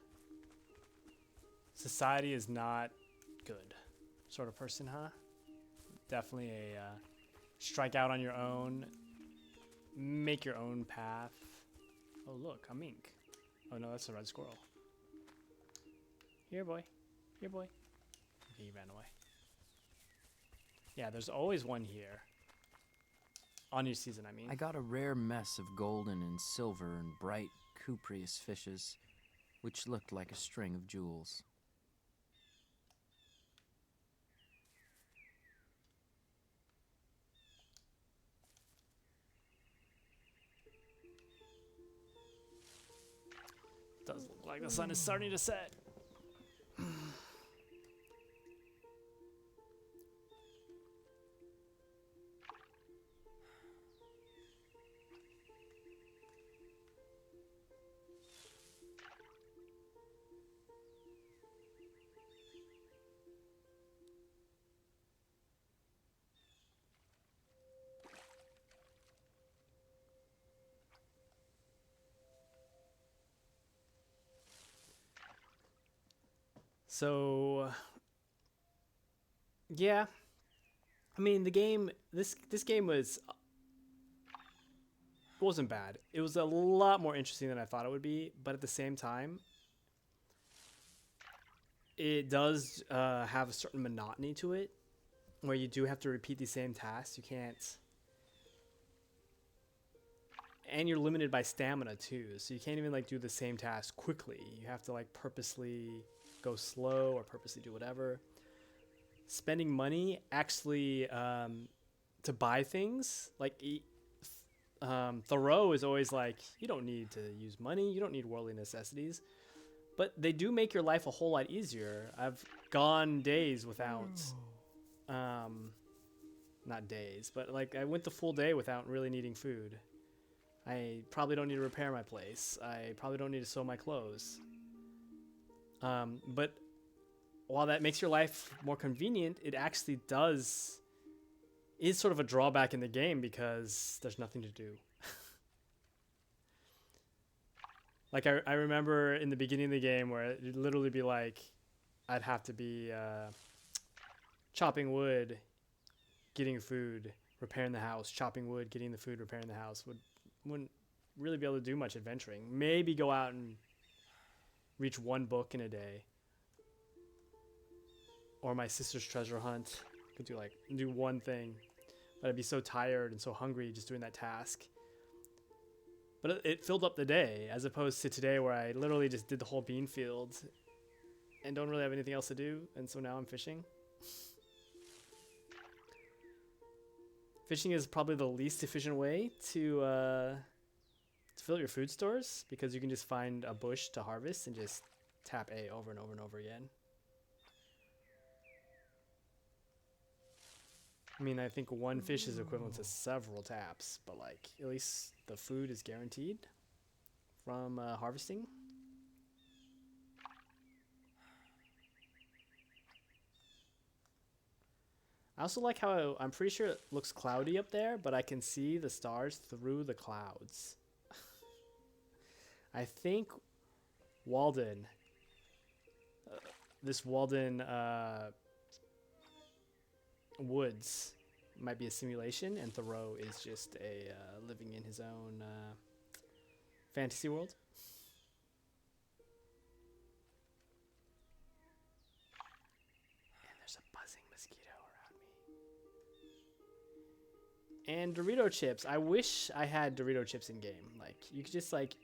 society is not good sort of person, huh? Definitely a strike out on your own, make your own path. Oh look, a mink. Oh no, that's a red squirrel. Here boy, here boy. Okay, he ran away. Yeah, there's always one here. On your season, I mean. I got a rare mess of golden and silver and bright cupreous fishes, which looked like a string of jewels. Does look like the sun is starting to set. So yeah, I mean the game. This game wasn't bad. It was a lot more interesting than I thought it would be, but at the same time, it does have a certain monotony to it, where you do have to repeat the same tasks. You can't, and you're limited by stamina too, so you can't even like do the same task quickly. You have to like purposely go slow or purposely do whatever. Spending money actually to buy things like Thoreau is always like, you don't need to use money, you don't need worldly necessities, but they do make your life a whole lot easier. I've gone days without not days, but like I went the full day without really needing food. I probably don't need to repair my place. I probably don't need to sew my clothes. But while that makes your life more convenient, it actually is sort of a drawback in the game because there's nothing to do. Like I remember in the beginning of the game where it'd literally be like, I'd have to be chopping wood, getting food, repairing the house, chopping wood, getting the food, repairing the house. Wouldn't really be able to do much adventuring. Maybe go out and reach one book in a day. Or my sister's treasure hunt. Could do one thing. But I'd be so tired and so hungry just doing that task. But it filled up the day, as opposed to today where I literally just did the whole bean field and don't really have anything else to do, and so now I'm fishing. Fishing is probably the least efficient way to fill your food stores, because you can just find a bush to harvest and just tap A over and over and over again. I mean, I think one fish is equivalent to several taps, but like at least the food is guaranteed from harvesting. I also like how I'm pretty sure it looks cloudy up there, but I can see the stars through the clouds. I think Walden, this Walden Woods might be a simulation, and Thoreau is just a living in his own fantasy world. And there's a buzzing mosquito around me. And Dorito chips. I wish I had Dorito chips in game. Like you could just like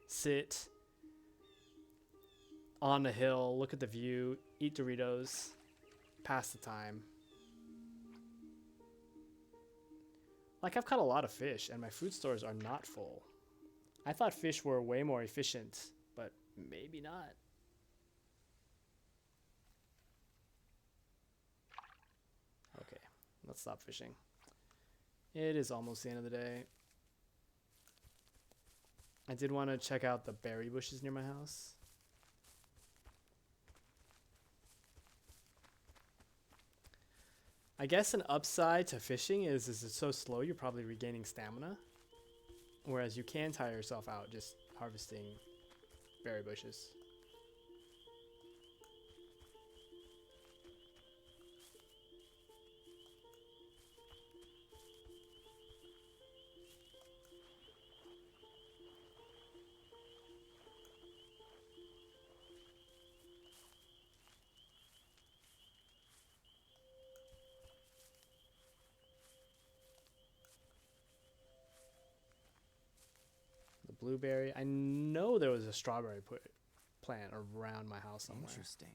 sit on a hill, look at the view, eat Doritos, pass the time. Like, I've caught a lot of fish, and my food stores are not full. I thought fish were way more efficient, but maybe not. Okay, let's stop fishing. It is almost the end of the day. I did want to check out the berry bushes near my house. I guess an upside to fishing is it's so slow you're probably regaining stamina. Whereas you can tire yourself out just harvesting berry bushes. Blueberry. I know there was a strawberry plant around my house somewhere. Interesting.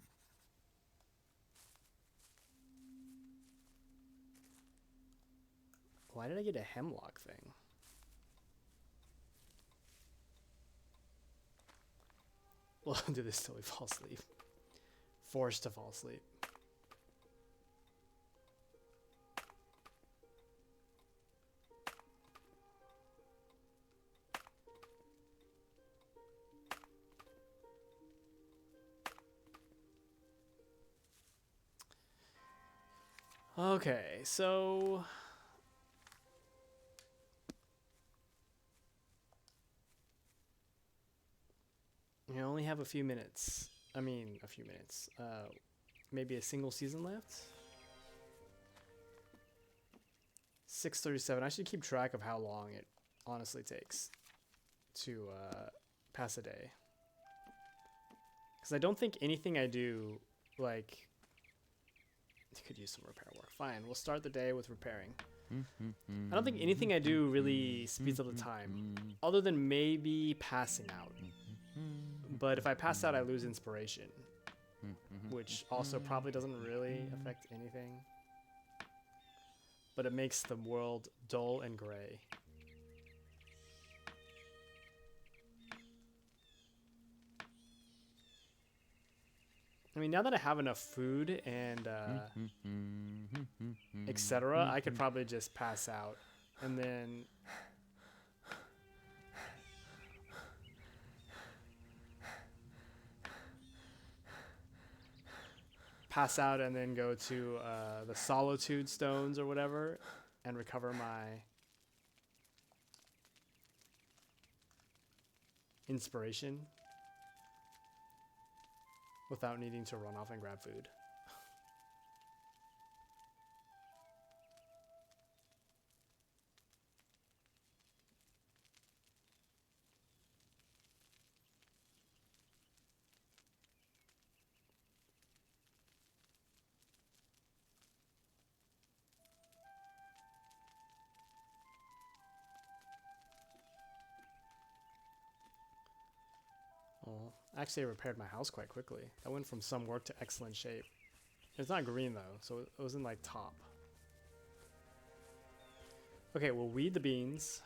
Why did I get a hemlock thing? We'll do this till we fall asleep. Forced to fall asleep. Okay, so we only have a few minutes I mean, a few minutes. Maybe a single season left. 6:37. I should keep track of how long it honestly takes to pass a day. Because I don't think anything I do, like, could use some repair work. Fine, we'll start the day with repairing. I don't think anything I do really speeds up the time, other than maybe passing out. But if I pass out, I lose inspiration, which also probably doesn't really affect anything. But it makes the world dull and gray. I mean, now that I have enough food and etc., I could probably just pass out and then pass out and then go to the Solitude Stones or whatever and recover my inspiration without needing to run off and grab food. Well, actually, I repaired my house quite quickly. I went from some work to excellent shape. It's not green though, so it wasn't like top. Okay, we'll weed the beans.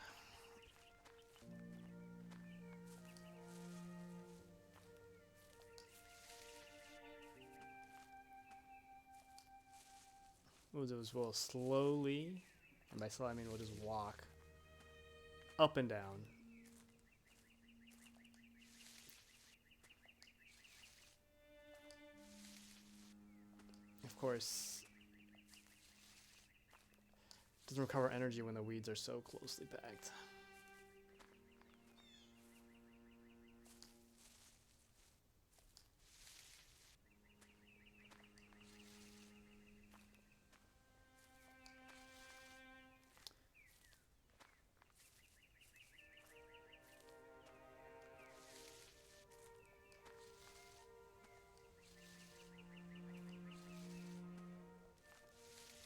We'll slowly, and by slow I mean we'll just walk up and down. Of course, doesn't recover energy when the weeds are so closely packed.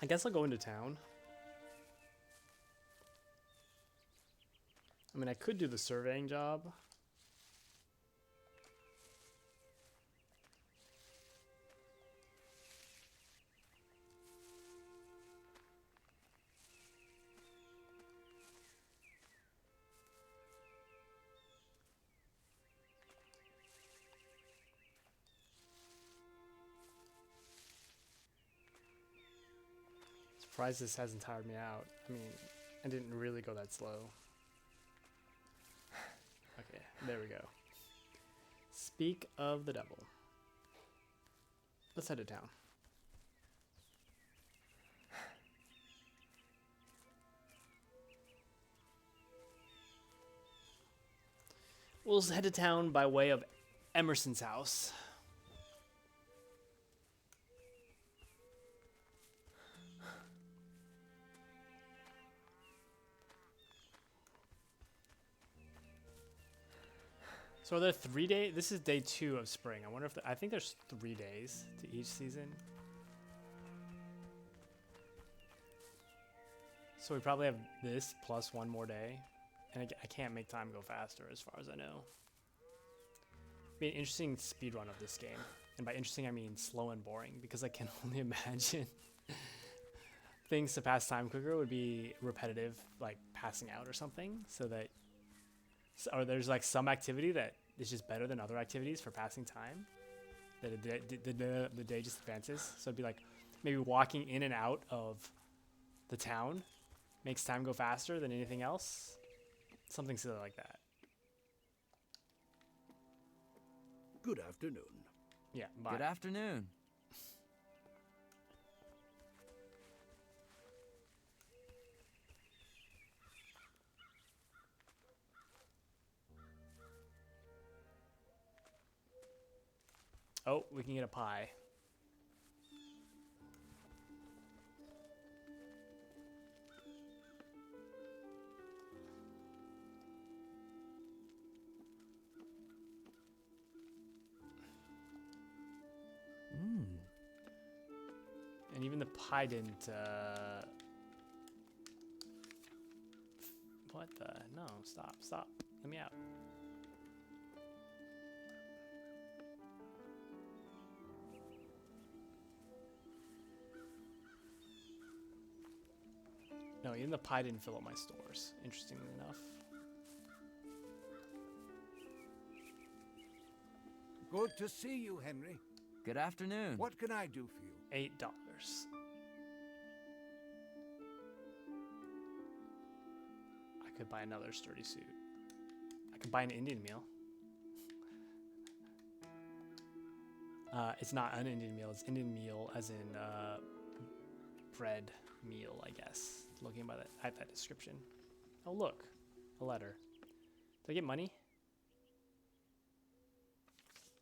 I guess I'll go into town. I mean, I could do the surveying job. Surprised this hasn't tired me out. I mean, I didn't really go that slow. Okay, there we go. Speak of the devil. Let's head to town. We'll head to town by way of Emerson's house. So are there 3 days? This is day 2 of spring. I wonder if I think there's 3 days to each season. So we probably have this plus 1 more day. And I can't make time go faster as far as I know. Be an interesting speed run of this game. And by interesting, I mean slow and boring. Because I can only imagine things to pass time quicker would be repetitive, like passing out or something. So that... Or there's like some activity that is just better than other activities for passing time. That the day just advances. So it'd be like maybe walking in and out of the town makes time go faster than anything else. Something silly like that. Good afternoon. Yeah, bye. Good afternoon. Oh, we can get a pie. And even the pie didn't, what the? No, stop. Let me out. No, even the pie didn't fill up my stores, interestingly enough. Good to see you, Henry. Good afternoon. What can I do for you? $8. I could buy another sturdy suit. I could buy an Indian meal. It's not an Indian meal, it's Indian meal as in bread meal, I guess. Looking by at that description. Oh look, a letter. Did I get money?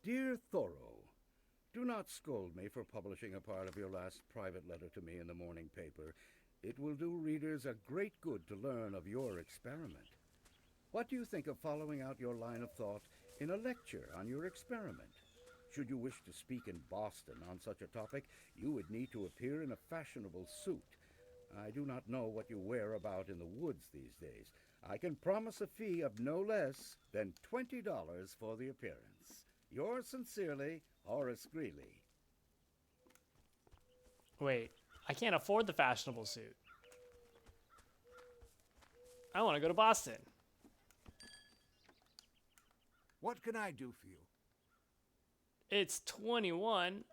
Dear Thoreau, do not scold me for publishing a part of your last private letter to me in the morning paper. It will do readers a great good to learn of your experiment. What do you think of following out your line of thought in a lecture on your experiment? Should you wish to speak in Boston on such a topic, you would need to appear in a fashionable suit. I do not know what you wear about in the woods these days. I can promise a fee of no less than $20 for the appearance. Yours sincerely, Horace Greeley. Wait, I can't afford the fashionable suit. I want to go to Boston. What can I do for you? It's 21.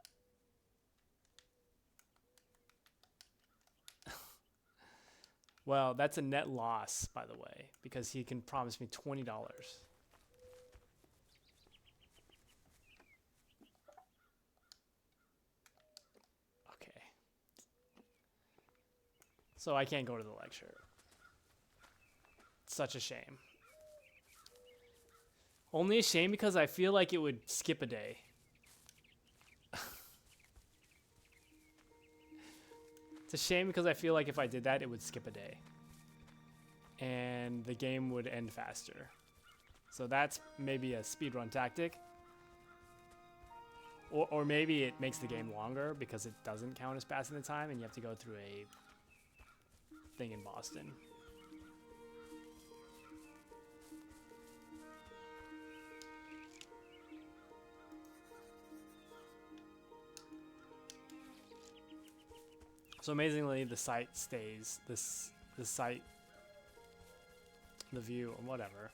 Well, that's a net loss, by the way, because he can promise me $20. Okay. So I can't go to the lecture. Such a shame. Only a shame because I feel like it would skip a day. It's a shame because I feel like if I did that, it would skip a day. And the game would end faster. So that's maybe a speedrun tactic. Or maybe it makes the game longer because it doesn't count as passing the time and you have to go through a thing in Boston. So amazingly, the site stays. The site, the view, or whatever.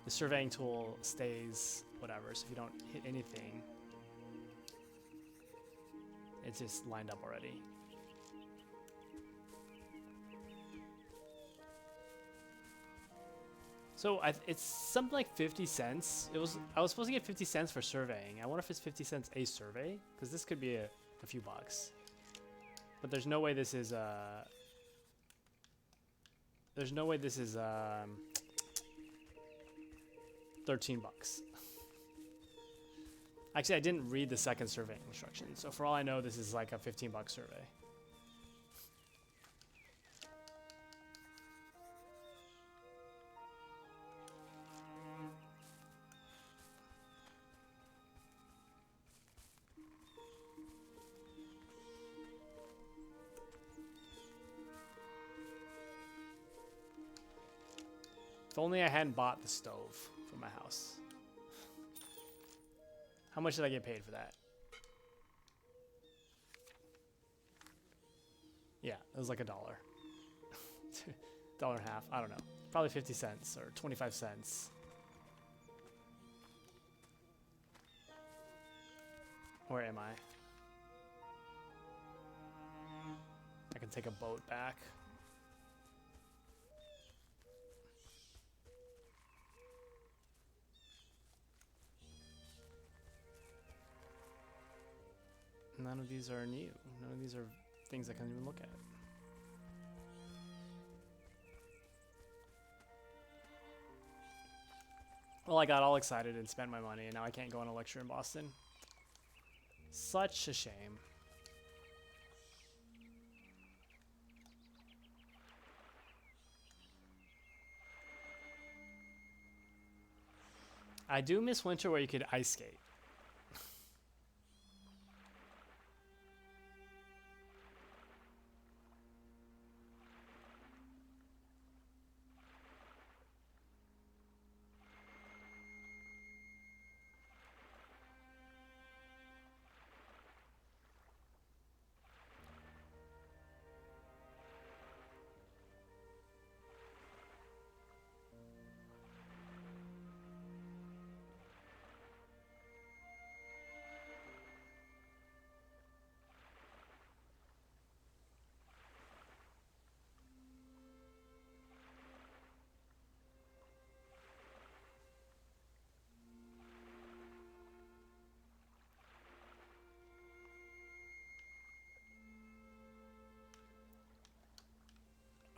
The surveying tool stays, whatever. So if you don't hit anything, it's just lined up already. So it's something like 50 cents. I was supposed to get 50 cents for surveying. I wonder if it's 50 cents a survey, because this could be a few bucks. But there's no way this is there's no way this is 13 bucks. Actually, I didn't read the second surveying instructions, so for all I know, this is like a 15-buck survey. If only I hadn't bought the stove for my house. How much did I get paid for that? Yeah, it was like $1. $1.50, I don't know. Probably 50 cents or 25 cents. Where am I? I can take a boat back. None of these are new. None of these are things I can even look at. Well, I got all excited and spent my money, and now I can't go on a lecture in Boston. Such a shame. I do miss winter where you could ice skate.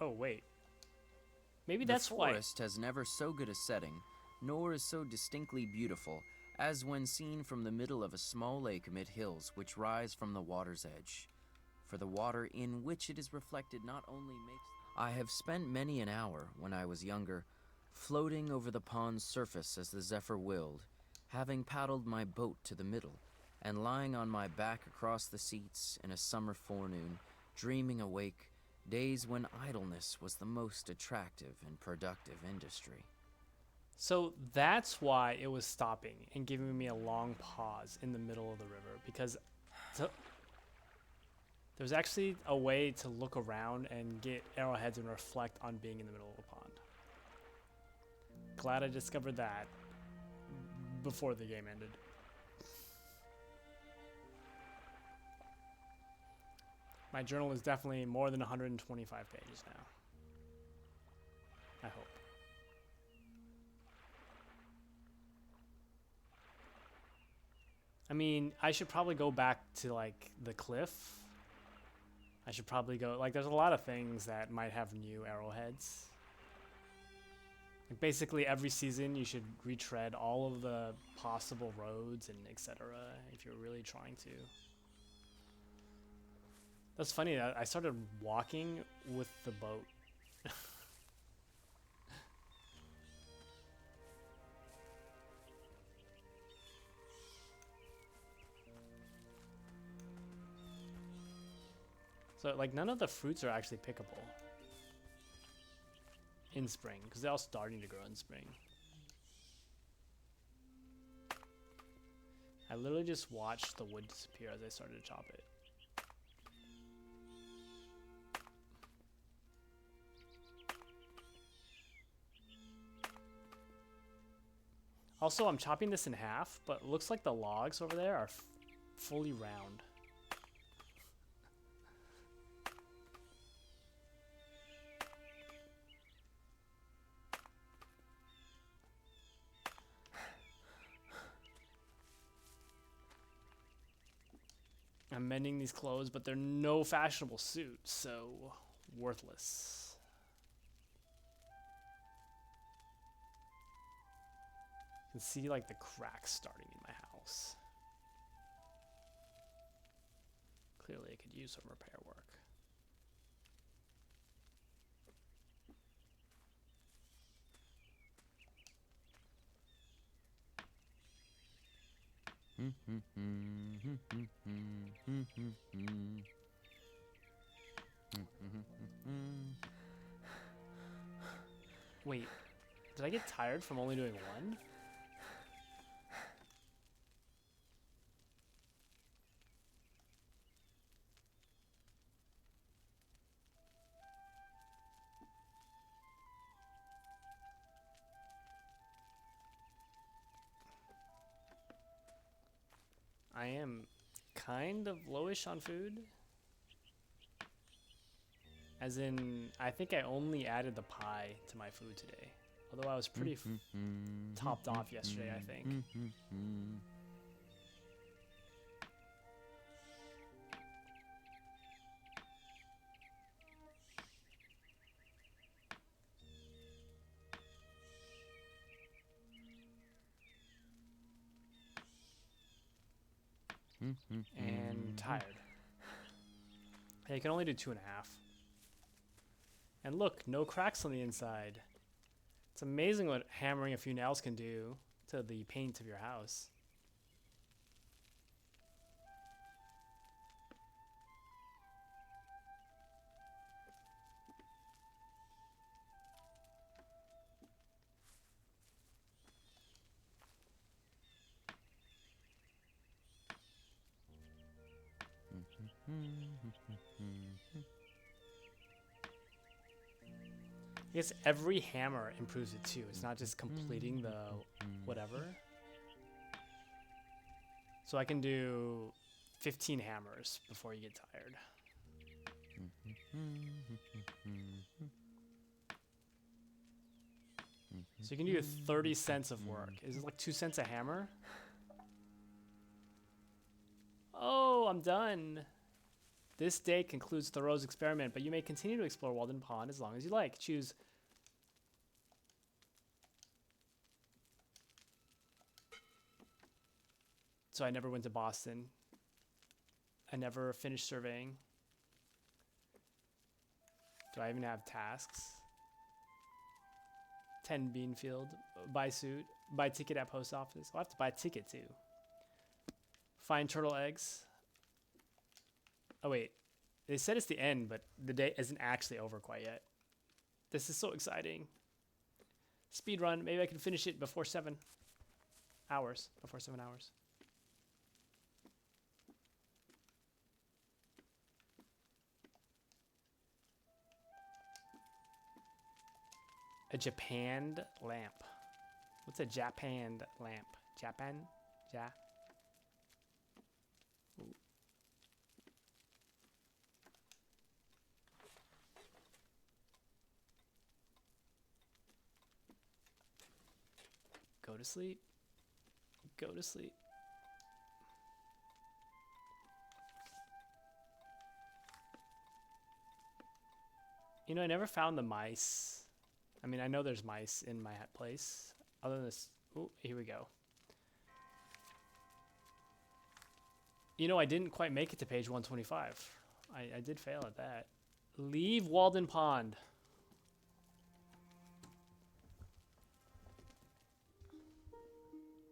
Oh, wait. Maybe that's the why. forest has never so good a setting, nor is so distinctly beautiful, as when seen from the middle of a small lake amid hills which rise from the water's edge. For the water in which it is reflected not only makes... I have spent many an hour, when I was younger, floating over the pond's surface as the zephyr willed, having paddled my boat to the middle, and lying on my back across the seats in a summer forenoon, dreaming awake, days when idleness was the most attractive and productive industry. So that's why it was stopping and giving me a long pause in the middle of the river, because there's actually a way to look around and get arrowheads and reflect on being in the middle of a pond. Glad I discovered that before the game ended. My journal is definitely more than 125 pages now. I hope. I mean, I should probably go back to, like, the cliff. I should probably go... Like, there's a lot of things that might have new arrowheads. Like, basically, every season, you should retread all of the possible roads and etc. if you're really trying to. That's funny that I started walking with the boat. So, like, none of the fruits are actually pickable in spring, because they're all starting to grow in spring. I literally just watched the wood disappear as I started to chop it. Also, I'm chopping this in half, but it looks like the logs over there are fully round. I'm mending these clothes, but they're no fashionable suit, so worthless. You can see like the cracks starting in my house. Clearly I could use some repair work. Wait, did I get tired from only doing one? I am kind of lowish on food. As in, I think I only added the pie to my food today. Although I was pretty topped off yesterday, I think. and tired. Yeah, you can only do 2.5. And look, no cracks on the inside. It's amazing what hammering a few nails can do to the paint of your house. I guess every hammer improves it too. It's not just completing the whatever. So I can do 15 hammers before you get tired. So you can do 30 cents of work. Is it like 2 cents a hammer? Oh, I'm done. This day concludes Thoreau's experiment, but you may continue to explore Walden Pond as long as you like. Choose. So I never went to Boston. I never finished surveying. Do I even have tasks? 10 Beanfield. Buy suit. Buy ticket at post office. I'll have to buy a ticket too. Find turtle eggs. Oh wait, they said it's the end, but the day isn't actually over quite yet. This is so exciting. Speed run. Maybe I can finish it before 7 hours. Before 7 hours. A japanned lamp. What's a japanned lamp? Japan? Ja? Ooh. Go to sleep. Go to sleep. You know, I never found the mice. I mean, I know there's mice in my place. Other than this. Oh, here we go. You know, I didn't quite make it to page 125. I did fail at that. Leave Walden Pond.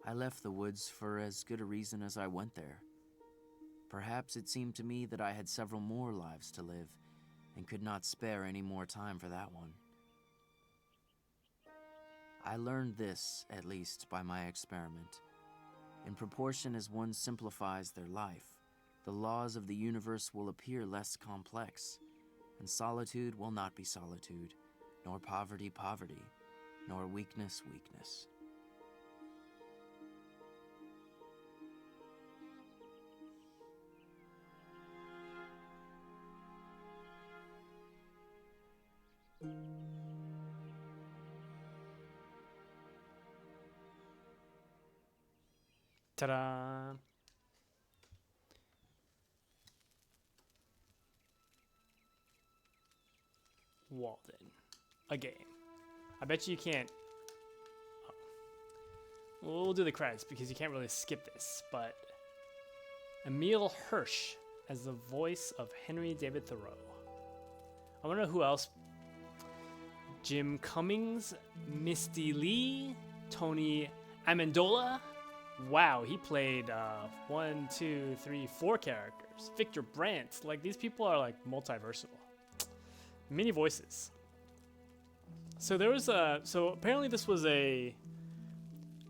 I left the woods for as good a reason as I went there. Perhaps it seemed to me that I had several more lives to live, and could not spare any more time for that one. I learned this, at least, by my experiment. In proportion as one simplifies their life, the laws of the universe will appear less complex, and solitude will not be solitude, nor poverty poverty, nor weakness weakness. Ta-da! Walden. A game. I bet you can't... Oh. We'll do the credits because you can't really skip this, but... Emile Hirsch as the voice of Henry David Thoreau. I want to know who else. Jim Cummings, Misty Lee, Tony Amendola. Wow, he played 4 characters. Victor Brandt. Like, these people are like multiversatile. Many voices. So there was a... So apparently this was a...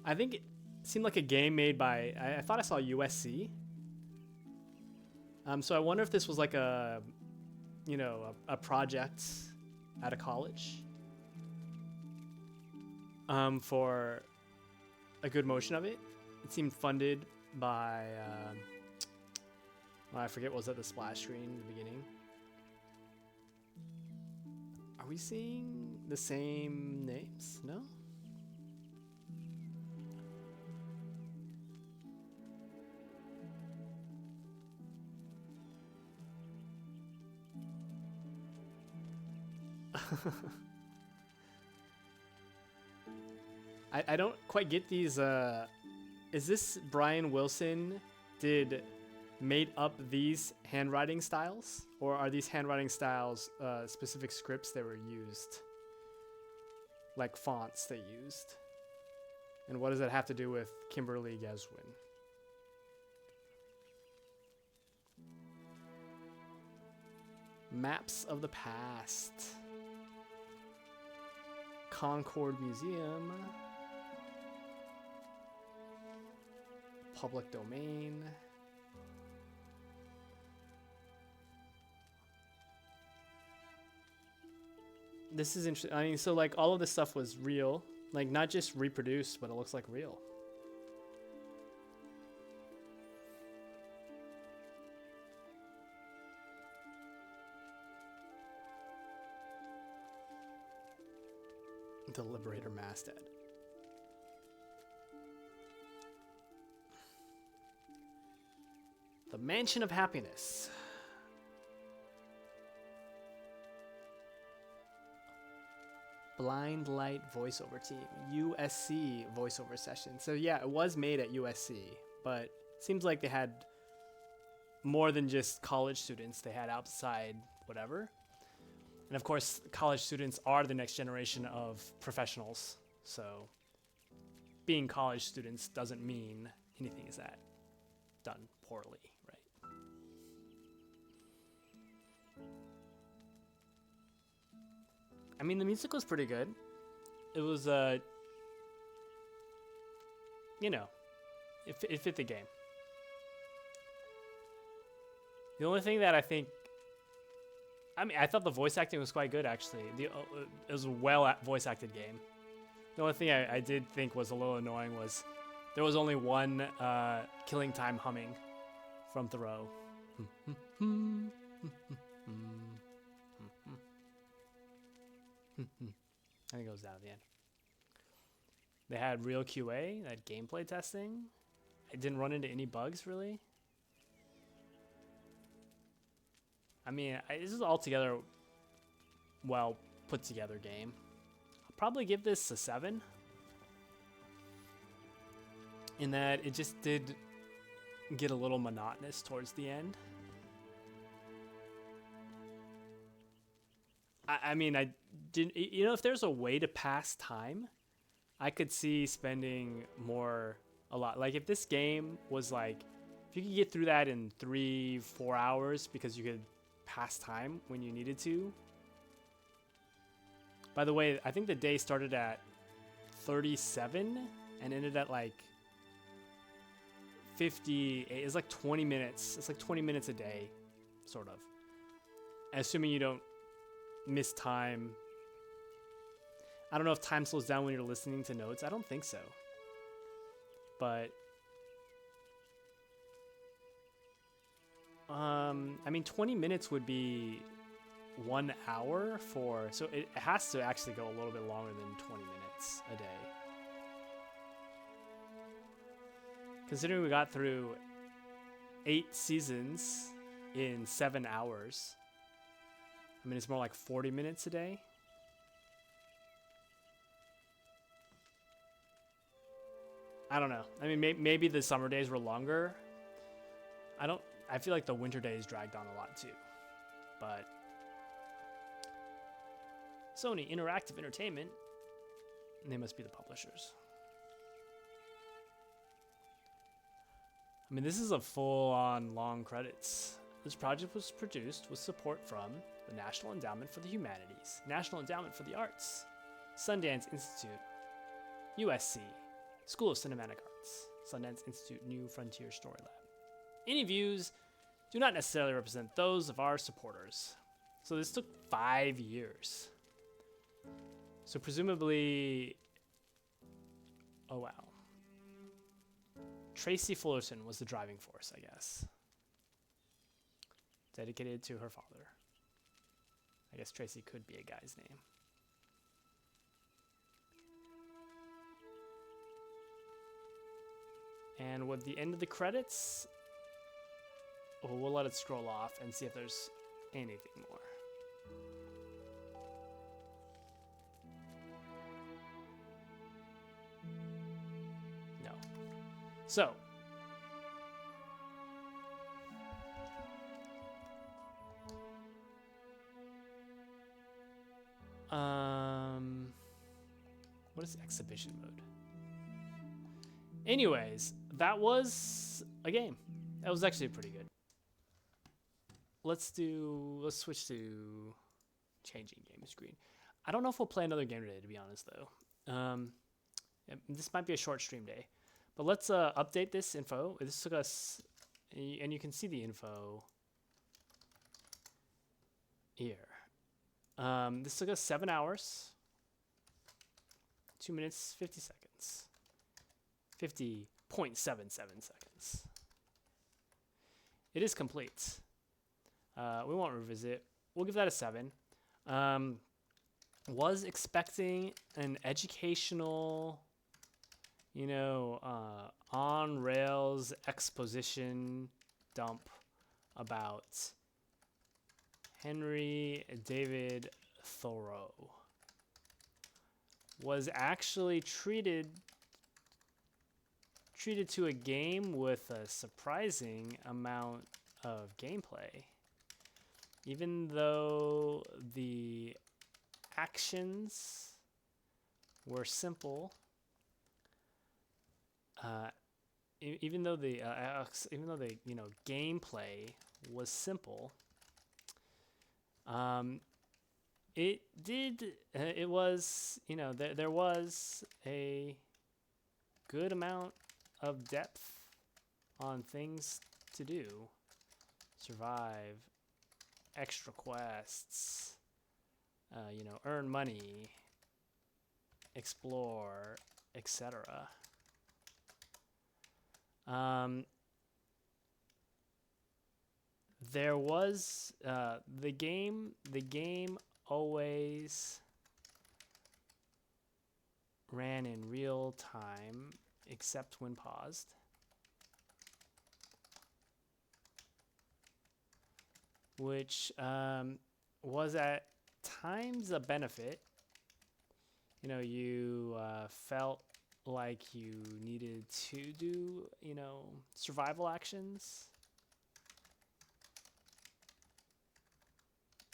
I think it seemed like a game made by... I thought I saw USC. So I wonder if this was like a... You know, a project at a college. For a good motion of it. It seemed funded by, well, I forget, was that the splash screen in the beginning? Are we seeing the same names? No? I don't quite get these, is this Brian Wilson did made up these handwriting styles, or are these handwriting styles specific scripts that were used, like fonts they used? And what does that have to do with Kimberly Geswin? Maps of the past. Concord Museum. Public domain. This is interesting. I mean, so like all of this stuff was real, like not just reproduced, but it looks like real. The Liberator masthead. The Mansion of Happiness. Blind Light voiceover team. USC voiceover session. So yeah, it was made at USC, but it seems like they had more than just college students. They had outside whatever. And of course, college students are the next generation of professionals. So being college students doesn't mean anything is that done poorly, right? I mean, the music was pretty good. It was, you know, it fit the game. The only thing that I think, I mean, I thought the voice acting was quite good, actually. It was a voice acted game. The only thing I did think was a little annoying was there was only one killing time humming from Thoreau. I think it was down at the end. They had real QA, they had gameplay testing. It didn't run into any bugs, really. I mean, this is altogether well put together game. I'll probably give this a 7. In that it just did get a little monotonous towards the end. I mean, I didn't, you know, if there's a way to pass time, I could see spending a lot. Like if this game was like, if you could get through that in 3-4 hours because you could pass time when you needed to. By the way, I think the day started at 37 and ended at like 58. It's like 20 minutes. It's like 20 minutes a day, sort of. Assuming you don't miss time. I don't know if time slows down when you're listening to notes. I don't think so. But I mean, 20 minutes would be 1 hour for, so it has to actually go a little bit longer than 20 minutes a day. Considering we got through 8 seasons in 7 hours, I mean, it's more like 40 minutes a day. I don't know. I mean, maybe the summer days were longer. I feel like the winter days dragged on a lot too. But Sony Interactive Entertainment, they must be the publishers. I mean, this is a full-on long credits. This project was produced with support from the National Endowment for the Humanities, National Endowment for the Arts, Sundance Institute, USC, School of Cinematic Arts, Sundance Institute New Frontier Story Lab. Any views do not necessarily represent those of our supporters. So this took 5 years. So presumably, oh wow. Tracy Fullerton was the driving force, I guess. Dedicated to her father. I guess Tracy could be a guy's name. And with the end of the credits, we'll let it scroll off and see if there's anything more. No. So, What is exhibition mode? Anyways, that was a game. That was actually pretty good. Let's switch to changing game screen. I don't know if we'll play another game today, to be honest, though. This might be a short stream day. But let's update this info. This took us, and you can see the info here. This took us 7 hours, 2 minutes, 50 seconds, 50.77 seconds. It is complete. We won't revisit. We'll give that a 7. Was expecting an educational, on rails exposition dump about Henry David Thoreau. Was actually treated to a game with a surprising amount of gameplay. Even though the actions were simple, even though the gameplay was simple, it was there was a good amount of depth on things to do, survive, extra quests, earn money, explore, etc. There was the game always ran in real time except when paused. Which was at times a benefit. You felt like you needed to do, survival actions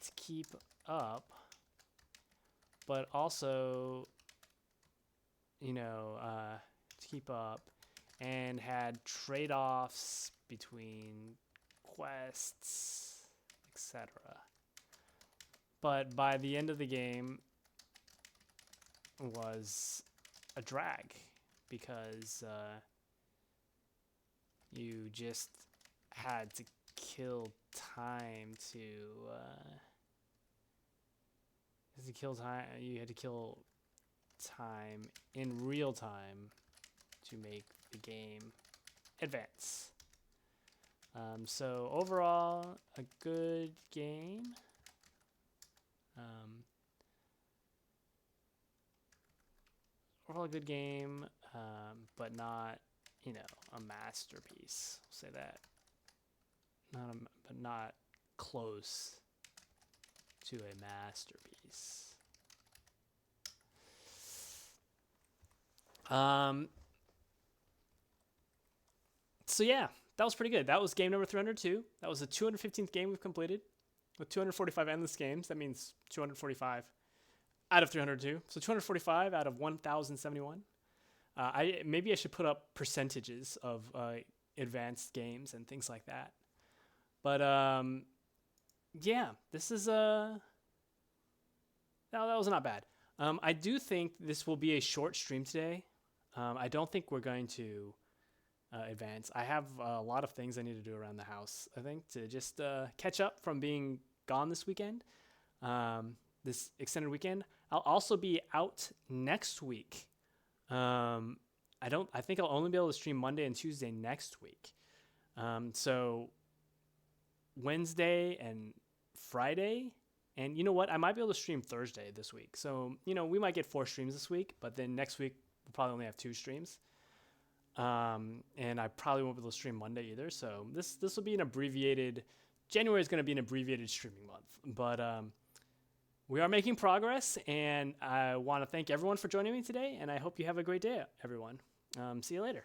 to keep up, but also, to keep up, and had trade-offs between quests, etc. But by the end of the game was a drag because you just had to kill time to you had to kill time in real time to make the game advance. So overall, a good game. Overall, a good game, but not, a masterpiece. I'll say that. But not close to a masterpiece. So yeah, that was pretty good. That was game number 302. That was the 215th game we've completed with 245 endless games. That means 245 out of 302. So 245 out of 1,071. Maybe I should put up percentages of advanced games and things like that. But yeah, this is no, that was not bad. I do think this will be a short stream today. I don't think we're going to advance. I have a lot of things I need to do around the house, I think, to just catch up from being gone this weekend, this extended weekend. I'll also be out next week. I think I'll only be able to stream Monday and Tuesday next week. So Wednesday and Friday, and you know what? I might be able to stream Thursday this week. So, we might get 4 streams this week, but then next week we'll probably only have 2 streams. And I probably won't be able to stream Monday either. So this will be an abbreviated, January is going to be an abbreviated streaming month, but, we are making progress, and I want to thank everyone for joining me today, and I hope you have a great day, everyone. See you later.